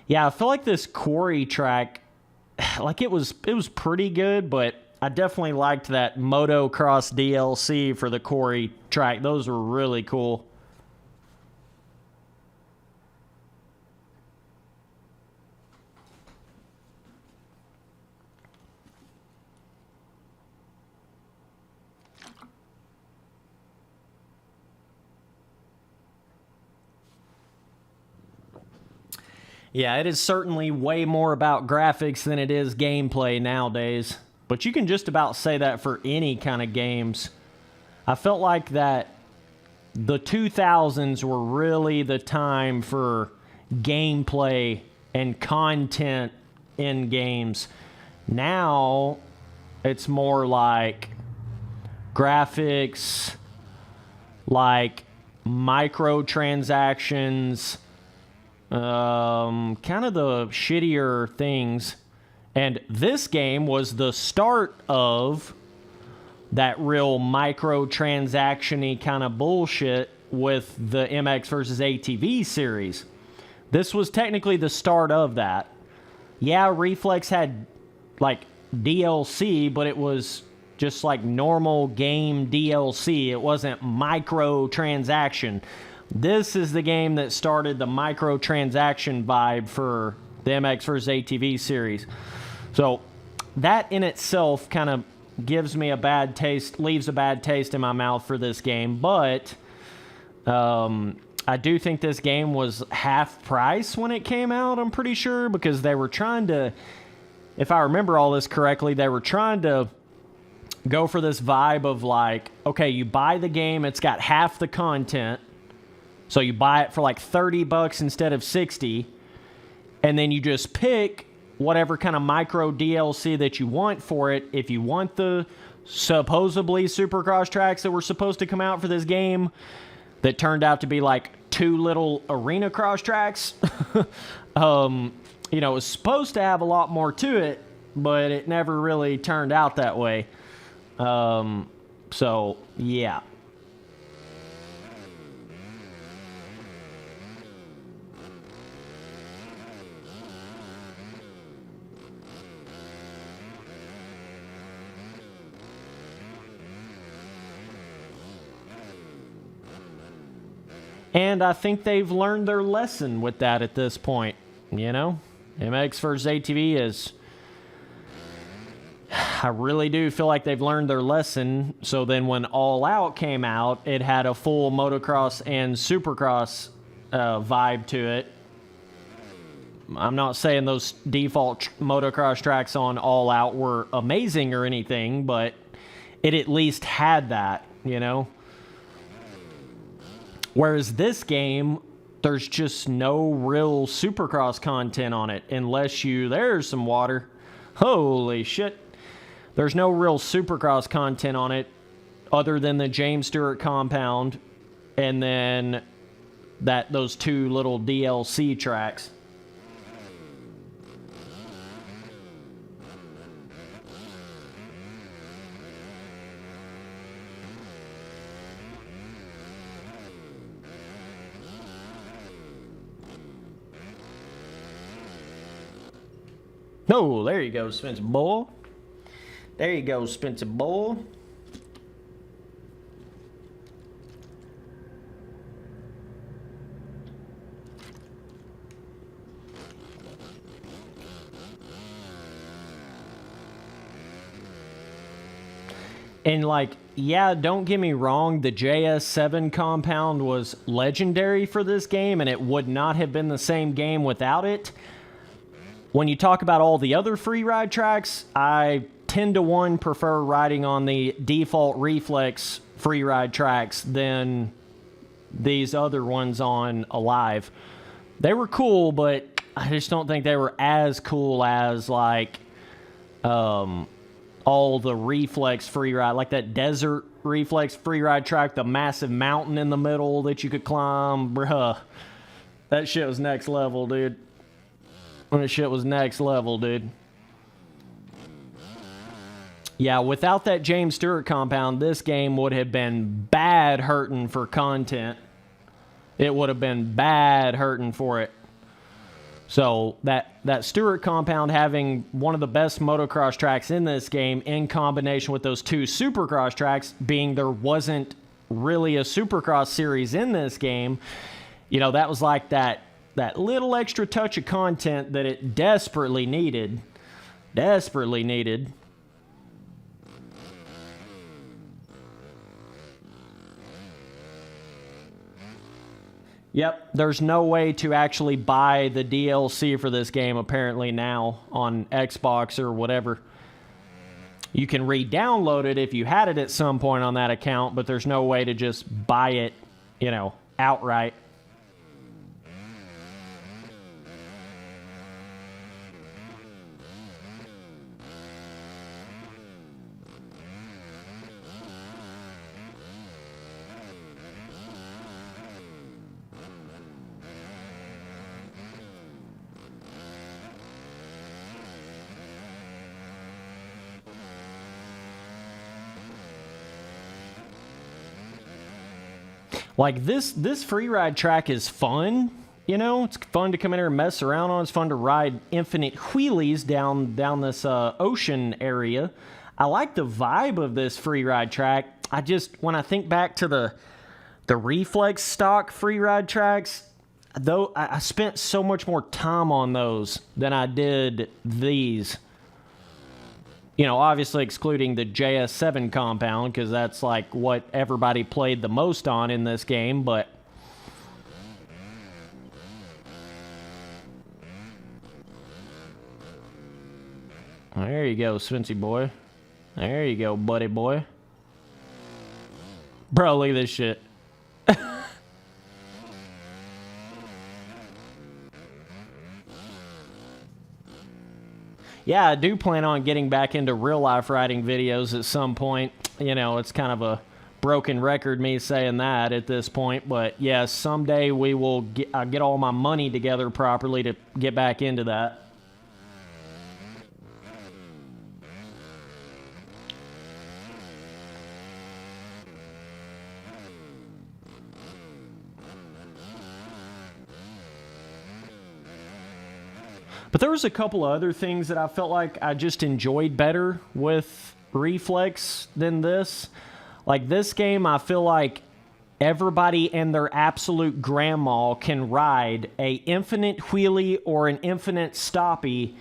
Yeah, I feel like this quarry track, like it was pretty good, but I definitely liked that Motocross DLC for the quarry track. Those were really cool. Yeah, it is certainly way more about graphics than it is gameplay nowadays. But you can just about say that for any kind of games. I felt like that the 2000s were really the time for gameplay and content in games. Now, it's more like graphics, like microtransactions, kind of the shittier things. And this game was the start of that real microtransaction-y kind of bullshit with the MX versus ATV series. This was technically the start of that. Yeah, Reflex had like DLC, but it was just like normal game DLC. It wasn't microtransaction. This is the game that started the microtransaction vibe for the MX vs. ATV series. So that in itself kind of gives me a bad taste, leaves a bad taste in my mouth for this game. But I do think this game was half price when it came out, I'm pretty sure, because they were trying to, if I remember all this correctly, they were trying to go for this vibe of like, okay, you buy the game, it's got half the content. So you buy it for like $30 instead of $60, and then you just pick whatever kind of micro DLC that you want for it. If you want the supposedly Supercross tracks that were supposed to come out for this game that turned out to be like 2 little arena cross tracks, you know, it was supposed to have a lot more to it, but it never really turned out that way. So, yeah. And I think they've learned their lesson with that at this point, you know? MX vs. ATV is... I really do feel like they've learned their lesson. So then when All Out came out, it had a full motocross and supercross vibe to it. I'm not saying those default motocross tracks on All Out were amazing or anything, but it at least had that, you know? Whereas this game, there's just no real Supercross content on it unless you... There's some water. Holy shit. There's no real Supercross content on it other than the James Stewart compound and then those 2 little DLC tracks. Oh, there you go, Spencer Boy. There you go, Spencer Boy. And like, yeah, don't get me wrong, the JS7 compound was legendary for this game, and it would not have been the same game without it. When you talk about all the other free ride tracks, I 10 to 1 prefer riding on the default Reflex free ride tracks than these other ones on Alive. They were cool, but I just don't think they were as cool as like all the Reflex free ride, like that desert Reflex free ride track, the massive mountain in the middle that you could climb. Bruh, that shit was next level, dude. That shit was next level, dude. Yeah, without that James Stewart compound, this game would have been bad hurting for content. It would have been bad hurting for it. So that Stewart compound having one of the best motocross tracks in this game in combination with those two Supercross tracks, being there wasn't really a Supercross series in this game, you know, that was like that little extra touch of content that it desperately needed. Desperately needed. Yep, there's no way to actually buy the DLC for this game apparently now on Xbox or whatever. You can re-download it if you had it at some point on that account, but there's no way to just buy it, you know, outright. Like, this free ride track is fun, you know? It's fun to come in here and mess around on. It's fun to ride infinite wheelies down this ocean area. I like the vibe of this free ride track. I just, when I think back to the Reflex stock free ride tracks, though, I spent so much more time on those than I did these. You know, obviously excluding the JS7 compound, because that's like what everybody played the most on in this game, but there you go, Svency boy. There you go, buddy boy. Bro, look at this shit. Yeah, I do plan on getting back into real-life riding videos at some point. You know, it's kind of a broken record, me saying that at this point. But, yeah, someday we will get all my money together properly to get back into that. But there was a couple of other things that I felt like I just enjoyed better with Reflex than this. Like this game, I feel like everybody and their absolute grandma can ride a infinite wheelie or an infinite stoppie,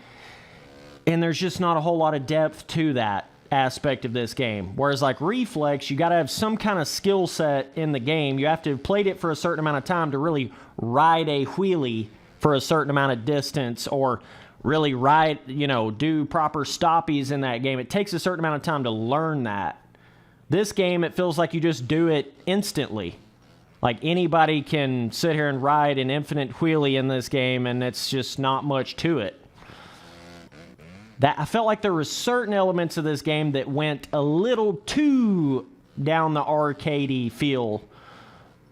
and there's just not a whole lot of depth to that aspect of this game. Whereas like Reflex, you got to have some kind of skill set in the game. You have to have played it for a certain amount of time to really ride a wheelie for a certain amount of distance, or really ride, you know, do proper stoppies in that game. It takes a certain amount of time to learn that. This game, it feels like you just do it instantly. Like anybody can sit here and ride an infinite wheelie in this game, and it's just not much to it. That I felt like there were certain elements of this game that went a little too down the arcadey feel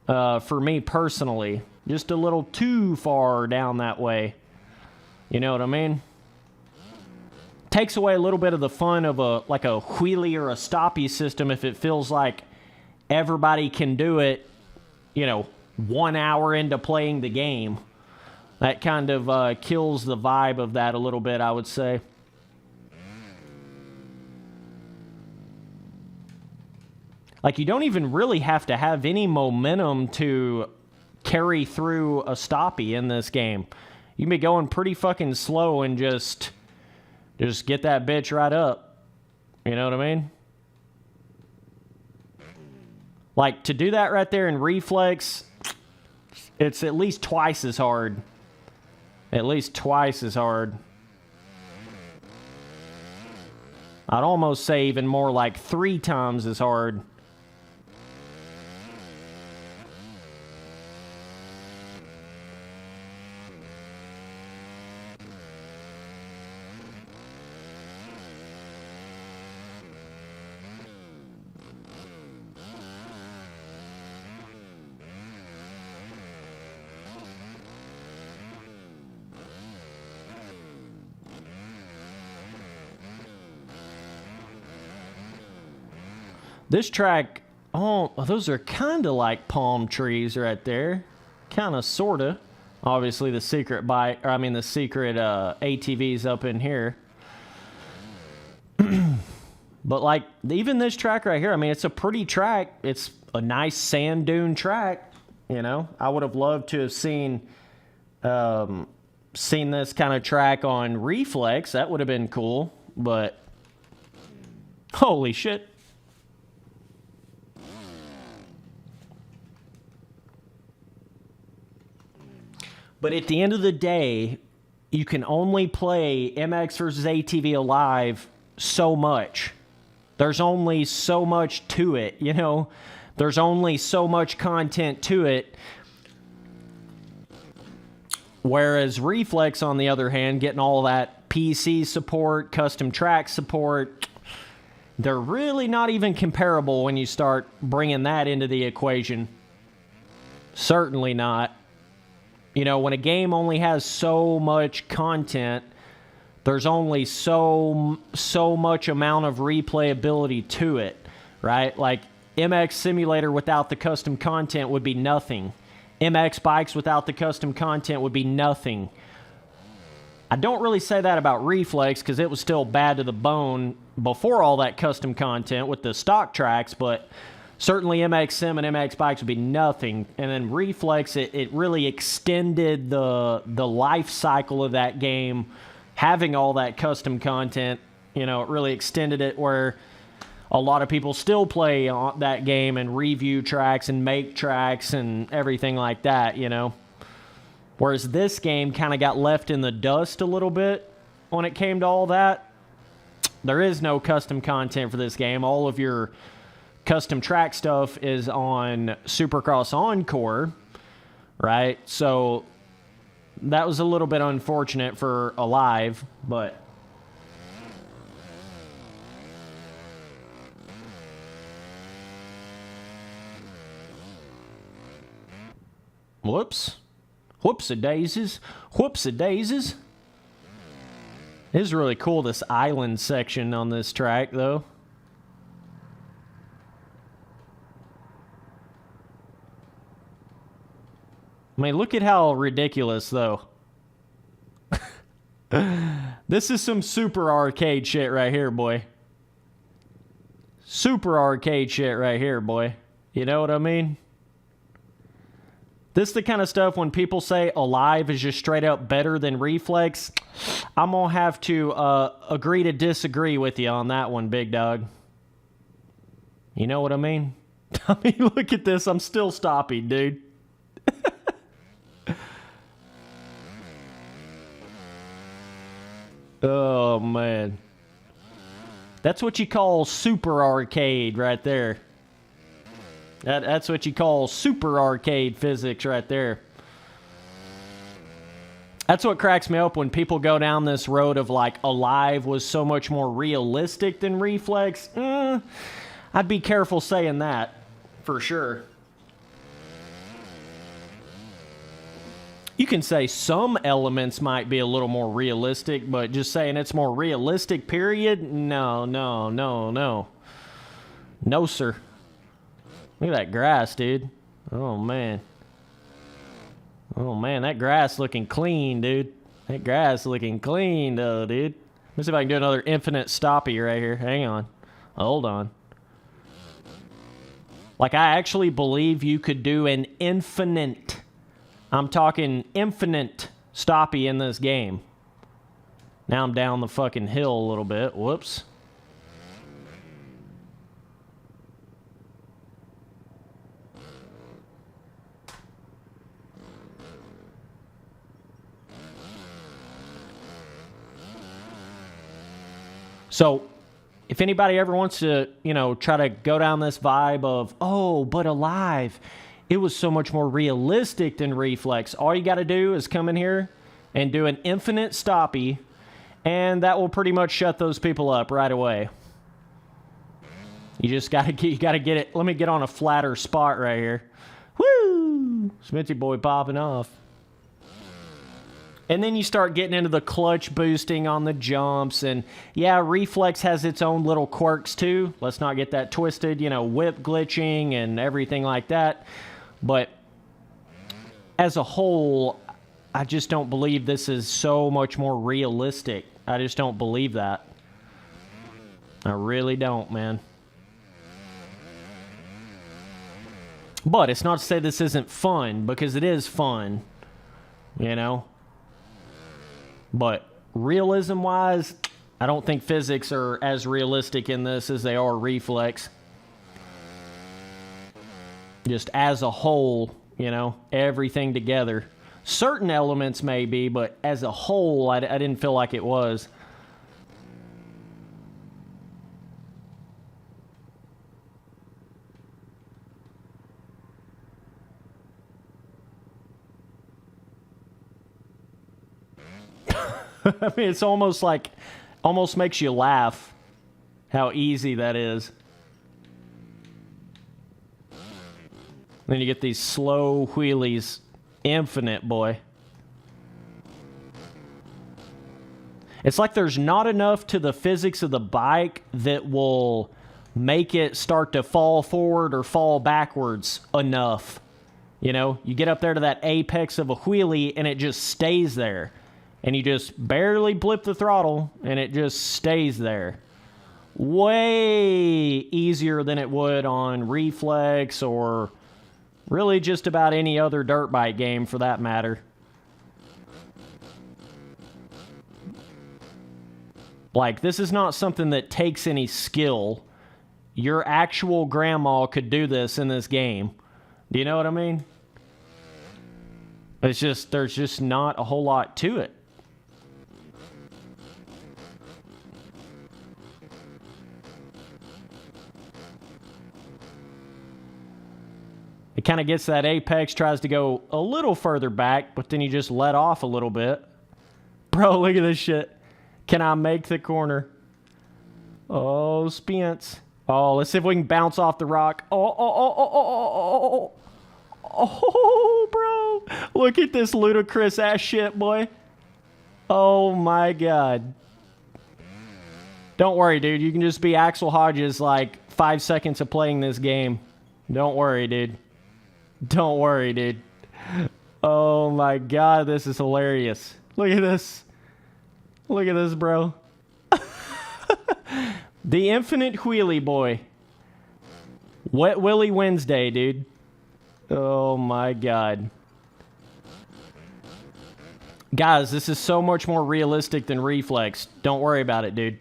for me personally. Just a little too far down that way. You know what I mean? Takes away a little bit of the fun of a wheelie or a stoppie system if it feels like everybody can do it, you know, 1 hour into playing the game. That kind of kills the vibe of that a little bit, I would say. Like, you don't even really have to have any momentum to carry through a stoppie in this game. You can be going pretty fucking slow and just get that bitch right up. You know what I mean? Like, to do that right there in Reflex, it's at least twice as hard. At least twice as hard. I'd almost say even more like 3 times as hard. This track, oh, those are kind of like palm trees right there. Kind of, sort of. Obviously, the secret the secret ATV's up in here. But like, even this track right here, I mean, it's a pretty track. It's a nice sand dune track, you know. I would have loved to have seen this kind of track on Reflex. That would have been cool, but holy shit. But at the end of the day, you can only play MX versus ATV Alive so much. There's only so much to it, you know? There's only so much content to it. Whereas Reflex, on the other hand, getting all that PC support, custom track support, they're really not even comparable when you start bringing that into the equation. Certainly not. You know, when a game only has so much content, there's only so much amount of replayability to it, right? Like, MX Simulator without the custom content would be nothing. MX Bikes without the custom content would be nothing. I don't really say that about Reflex because it was still bad to the bone before all that custom content with the stock tracks, but certainly MX Sim and MX Bikes would be nothing. And then Reflex, it really extended the life cycle of that game, having all that custom content. You know, it really extended it where a lot of people still play on that game and review tracks and make tracks and everything like that, you know. Whereas this game kind of got left in the dust a little bit when it came to all that. There is no custom content for this game. All of your custom track stuff is on Supercross Encore, right? So that was a little bit unfortunate for Alive, but whoops. Whoops-a-daisies. Whoops-a-daisies. It is really cool, this island section on this track, though. I mean, look at how ridiculous, though. This is some super arcade shit right here, boy. Super arcade shit right here, boy. You know what I mean? This is the kind of stuff when people say Alive is just straight up better than Reflex. I'm going to have to agree to disagree with you on that one, big dog. You know what I mean? I mean, look at this. I'm still stopping, dude. Oh, man. That's what you call super arcade right there. That's what you call super arcade physics right there. That's what cracks me up when people go down this road of like Alive was so much more realistic than Reflex. I'd be careful saying that, for sure. You can say some elements might be a little more realistic, but just saying it's more realistic, period? No, no, no, no. No, sir. Look at that grass, dude. Oh, man. Oh, man, that grass looking clean, dude. That grass looking clean, though, dude. Let's see if I can do another infinite stoppy right here. Hang on. Hold on. Like, I actually believe you could do an infinite, I'm talking infinite stoppy in this game. Now I'm down the fucking hill a little bit. Whoops. So, if anybody ever wants to, you know, try to go down this vibe of, oh, but Alive, it was so much more realistic than Reflex. All you got to do is come in here and do an infinite stoppie, and that will pretty much shut those people up right away. You just got to get it. Let me get on a flatter spot right here. Woo! Smithy boy popping off. And then you start getting into the clutch boosting on the jumps. And yeah, Reflex has its own little quirks too. Let's not get that twisted, you know, whip glitching and everything like that. But as a whole, I just don't believe this is so much more realistic. I just don't believe that. I really don't, man. But it's not to say this isn't fun, because it is fun, you know? But realism-wise, I don't think physics are as realistic in this as they are Reflex. Just as a whole, you know, everything together. Certain elements may be, but as a whole, I didn't feel like it was. I mean, it's almost makes you laugh how easy that is. Then you get these slow wheelies. Infinite, boy. It's like there's not enough to the physics of the bike that will make it start to fall forward or fall backwards enough. You know, you get up there to that apex of a wheelie and it just stays there. And you just barely blip the throttle, and it just stays there. Way easier than it would on Reflex or really just about any other dirt bike game for that matter. Like, this is not something that takes any skill. Your actual grandma could do this in this game. Do you know what I mean? It's just, there's just not a whole lot to it. It kind of gets that apex, tries to go a little further back, but then you just let off a little bit. Bro, look at this shit. Can I make the corner? Oh, Spence. Oh, let's see if we can bounce off the rock. Oh, bro. Look at this ludicrous ass shit, boy. Oh, my God. Don't worry, dude. You can just be Axel Hodges like 5 seconds of playing this game. Don't worry, dude. Don't worry, dude. Oh, my God. This is hilarious. Look at this. Look at this, bro. The infinite wheelie boy. Wet Willie Wednesday, dude. Oh, my God. Guys, this is so much more realistic than Reflex. Don't worry about it, dude.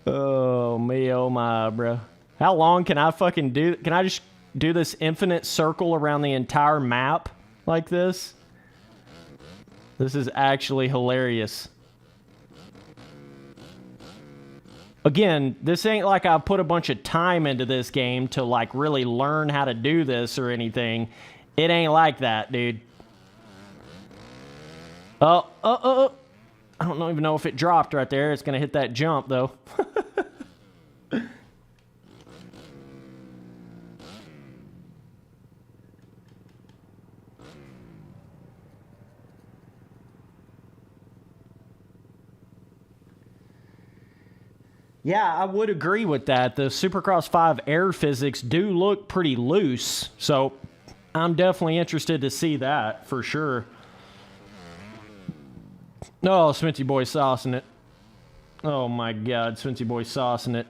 Oh, me, oh, my, bro. How long can I fucking do? Can I just do this infinite circle around the entire map like this? This is actually hilarious. Again, this ain't like I put a bunch of time into this game to like really learn how to do this or anything. It ain't like that, dude. I don't even know if it dropped right there. It's going to hit that jump, though. Yeah, I would agree with that. The Supercross 5 air physics do look pretty loose, so I'm definitely interested to see that for sure. Oh, Smithy boy saucing it. Oh my God, Smithy boy saucing it.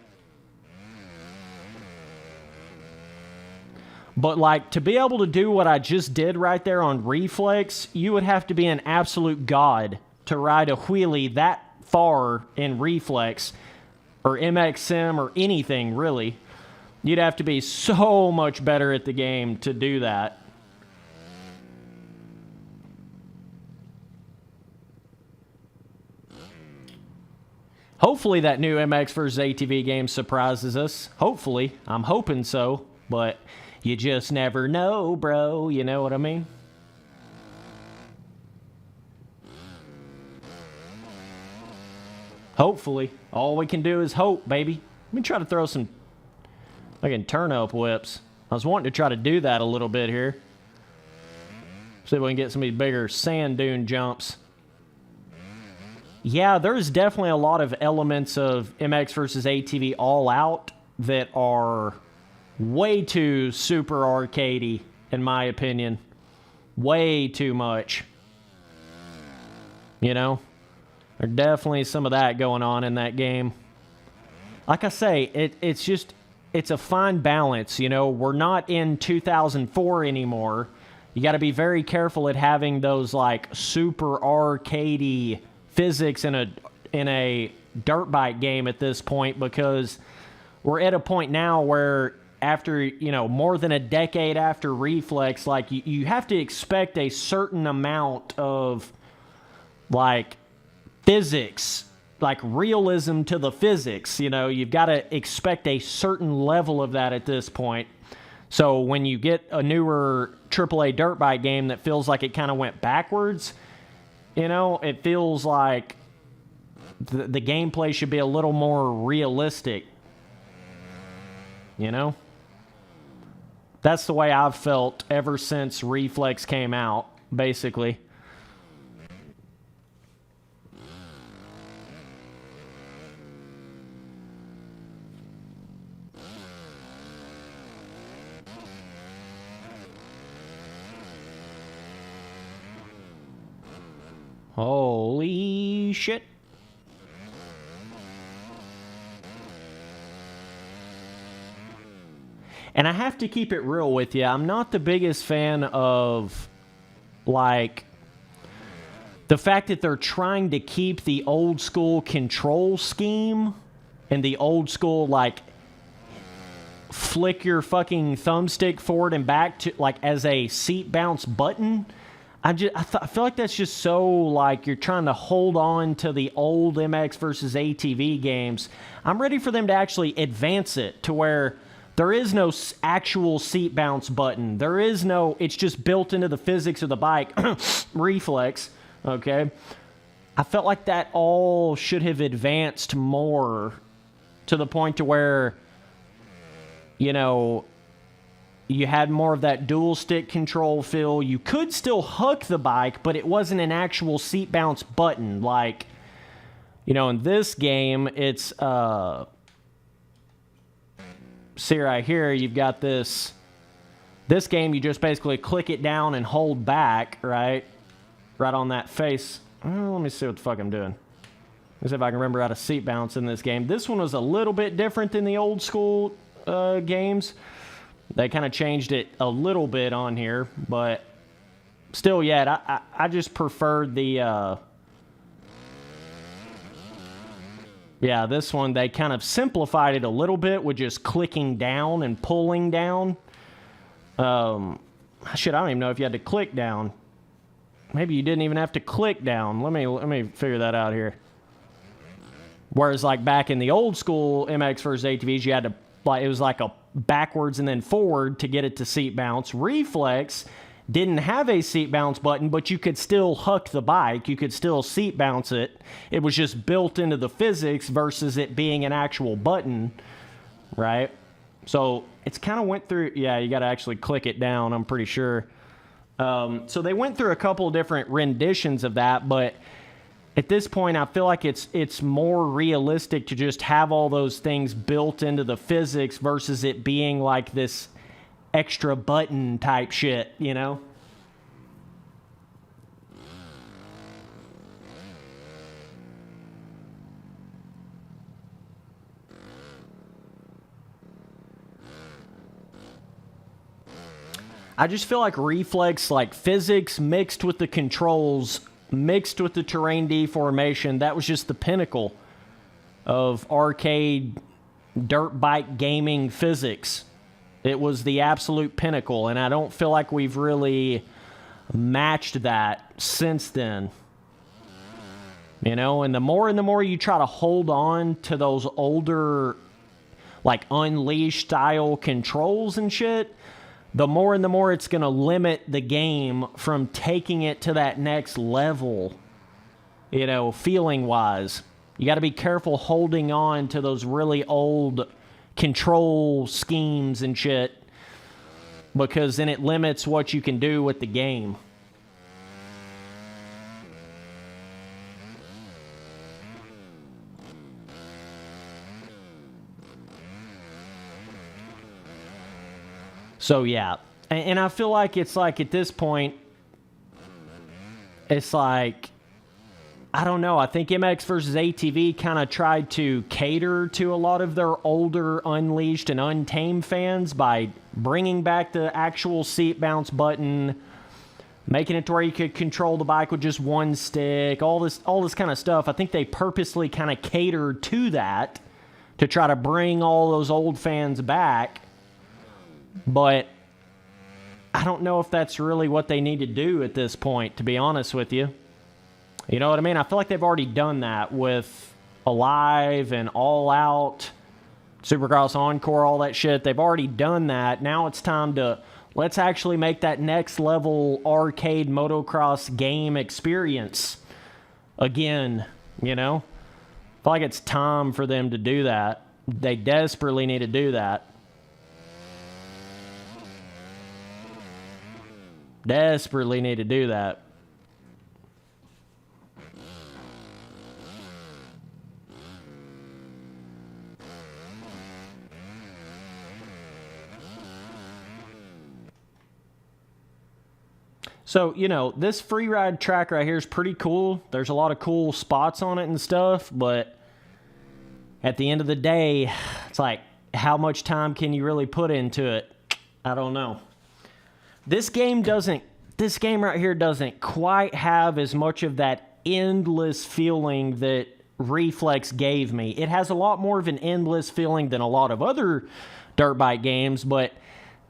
But like, to be able to do what I just did right there on Reflex, you would have to be an absolute god to ride a wheelie that far in Reflex or MXM or anything, really. You'd have to be so much better at the game to do that. Hopefully that new MX versus ATV game surprises us. Hopefully. I'm hoping so. But you just never know, bro. You know what I mean? Hopefully. All we can do is hope, baby. Let me try to throw some fucking turnip whips. I was wanting to try to do that a little bit here. See if we can get some of these bigger sand dune jumps. Yeah, there's definitely a lot of elements of MX versus ATV All Out that are way too super arcadey, in my opinion. Way too much. You know? There's definitely some of that going on in that game. Like I say, it's a fine balance, you know? We're not in 2004 anymore. You got to be very careful at having those, like, super arcadey physics in a dirt bike game at this point, because we're at a point now where after, you know, more than a decade after Reflex, like, you have to expect a certain amount of, like, physics, like realism to the physics. You know, you've got to expect a certain level of that at this point. So when you get a newer AAA dirt bike game that feels like it kind of went backwards, you know, it feels like the gameplay should be a little more realistic. You know? That's the way I've felt ever since Reflex came out, basically. Holy shit. And I have to keep it real with you. I'm not the biggest fan of, like, the fact that they're trying to keep the old school control scheme and the old school, like, flick your fucking thumbstick forward and back to, like, as a seat bounce button. I feel like that's just so, like, you're trying to hold on to the old MX versus ATV games. I'm ready for them to actually advance it to where there is no actual seat bounce button. There is no, it's just built into the physics of the bike. Reflex, okay? I felt like that all should have advanced more to the point to where, you know, you had more of that dual stick control feel. You could still huck the bike, but it wasn't an actual seat bounce button. Like, you know, in this game, it's, see right here, you've got this game, you just basically click it down and hold back, right? Right on that face. Let me see what the fuck I'm doing. Let's see if I can remember how to seat bounce in this game. This one was a little bit different than the old school games. They kind of changed it a little bit on here, but still, yeah, I just preferred the, yeah, this one, they kind of simplified it a little bit with just clicking down and pulling down. Shit, I don't even know if you had to click down. Maybe you didn't even have to click down. Let me figure that out here. Whereas, like, back in the old school MX versus ATVs, you had to, like, it was like a backwards and then forward to get it to seat bounce. Reflex didn't have a seat bounce button, but you could still huck the bike. You could still seat bounce it. It was just built into the physics versus it being an actual button, right? So it's kind of went through, yeah, you got to actually click it down, I'm pretty sure. So they went through a couple of different renditions of that, but at this point, I feel like it's more realistic to just have all those things built into the physics versus it being like this extra button type shit, you know? I just feel like Reflex, like physics mixed with the controls, mixed with the terrain deformation, that was just the pinnacle of arcade dirt bike gaming physics. It was the absolute pinnacle, and I don't feel like we've really matched that since then. You know, and the more you try to hold on to those older, like, Unleashed style controls and shit, the more and the more it's going to limit the game from taking it to that next level, you know, feeling-wise. You got to be careful holding on to those really old control schemes and shit, because then it limits what you can do with the game. So, yeah. And I feel like it's like at this point, it's like, I don't know. I think MX versus ATV kind of tried to cater to a lot of their older Unleashed and Untamed fans by bringing back the actual seat bounce button, making it to where you could control the bike with just one stick, all this kind of stuff. I think they purposely kind of catered to that to try to bring all those old fans back. But I don't know if that's really what they need to do at this point, to be honest with you. You know what I mean? I feel like they've already done that with Alive and All Out, Supercross Encore, all that shit. They've already done that. Now it's time to, let's actually make that next level arcade motocross game experience again, you know? I feel like it's time for them to do that. They desperately need to do that. Desperately need to do that. So, you know, this free ride track right here is pretty cool. There's a lot of cool spots on it and stuff, but at the end of the day, it's like, how much time can you really put into it? I don't know. This game right here doesn't quite have as much of that endless feeling that Reflex gave me. It has a lot more of an endless feeling than a lot of other dirt bike games, but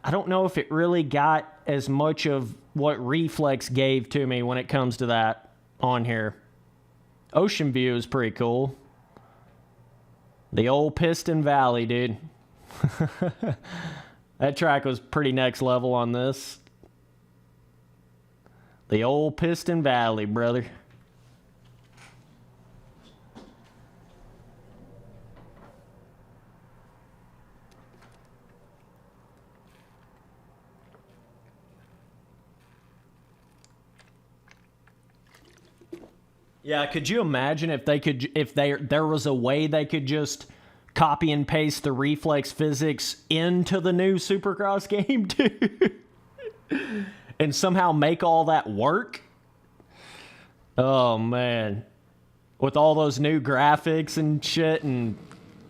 I don't know if it really got as much of what Reflex gave to me when it comes to that on here. Ocean View is pretty cool. The old Piston Valley, dude. That track was pretty next level on this. The old Piston Valley, brother. Yeah, could you imagine if there was a way they could just copy and paste the Reflex physics into the new Supercross game, dude? And somehow make all that work? Oh, man. With all those new graphics and shit and...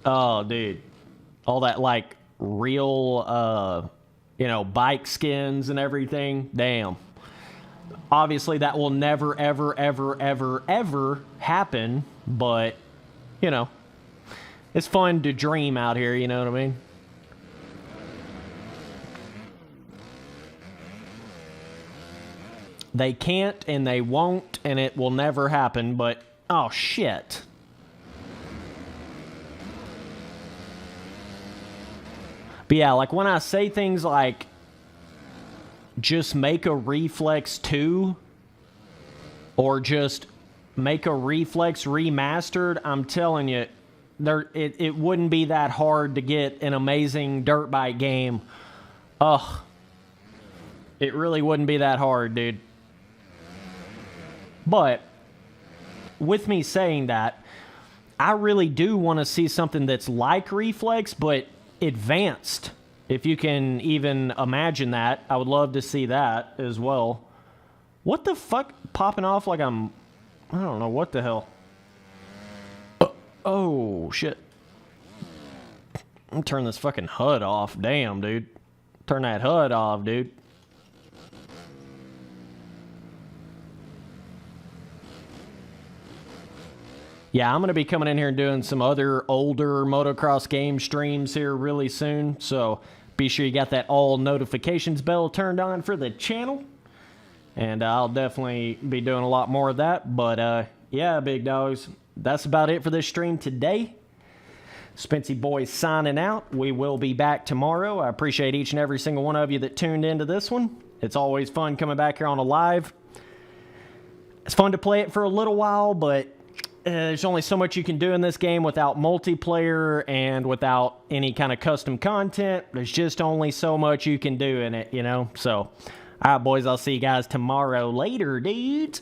Oh, dude. All that, like, real, you know, bike skins and everything. Damn. Obviously, that will never, ever, ever, ever, ever happen. But, you know, it's fun to dream out here, you know what I mean? They can't and they won't and it will never happen, but oh shit. But yeah, like when I say things like just make a Reflex 2 or just make a Reflex remastered, I'm telling you, it wouldn't be that hard to get an amazing dirt bike game. Ugh. It really wouldn't be that hard, dude. But with me saying that, I really do want to see something that's like Reflex, but advanced. If you can even imagine that, I would love to see that as well. What the fuck? Popping off like I don't know what the hell. Oh, shit. I'm turn this fucking HUD off. Damn, dude. Turn that HUD off, dude. Yeah, I'm going to be coming in here and doing some other older motocross game streams here really soon. So be sure you got that all notifications bell turned on for the channel. And I'll definitely be doing a lot more of that. But Yeah, big dogs. That's about it for this stream today. Spency Boys signing out. We will be back tomorrow. I appreciate each and every single one of you that tuned into this one. It's always fun coming back here on a live. It's fun to play it for a little while, but there's only so much you can do in this game without multiplayer and without any kind of custom content. There's just only so much you can do in it, you know? So, all right, boys, I'll see you guys tomorrow. Later, dudes.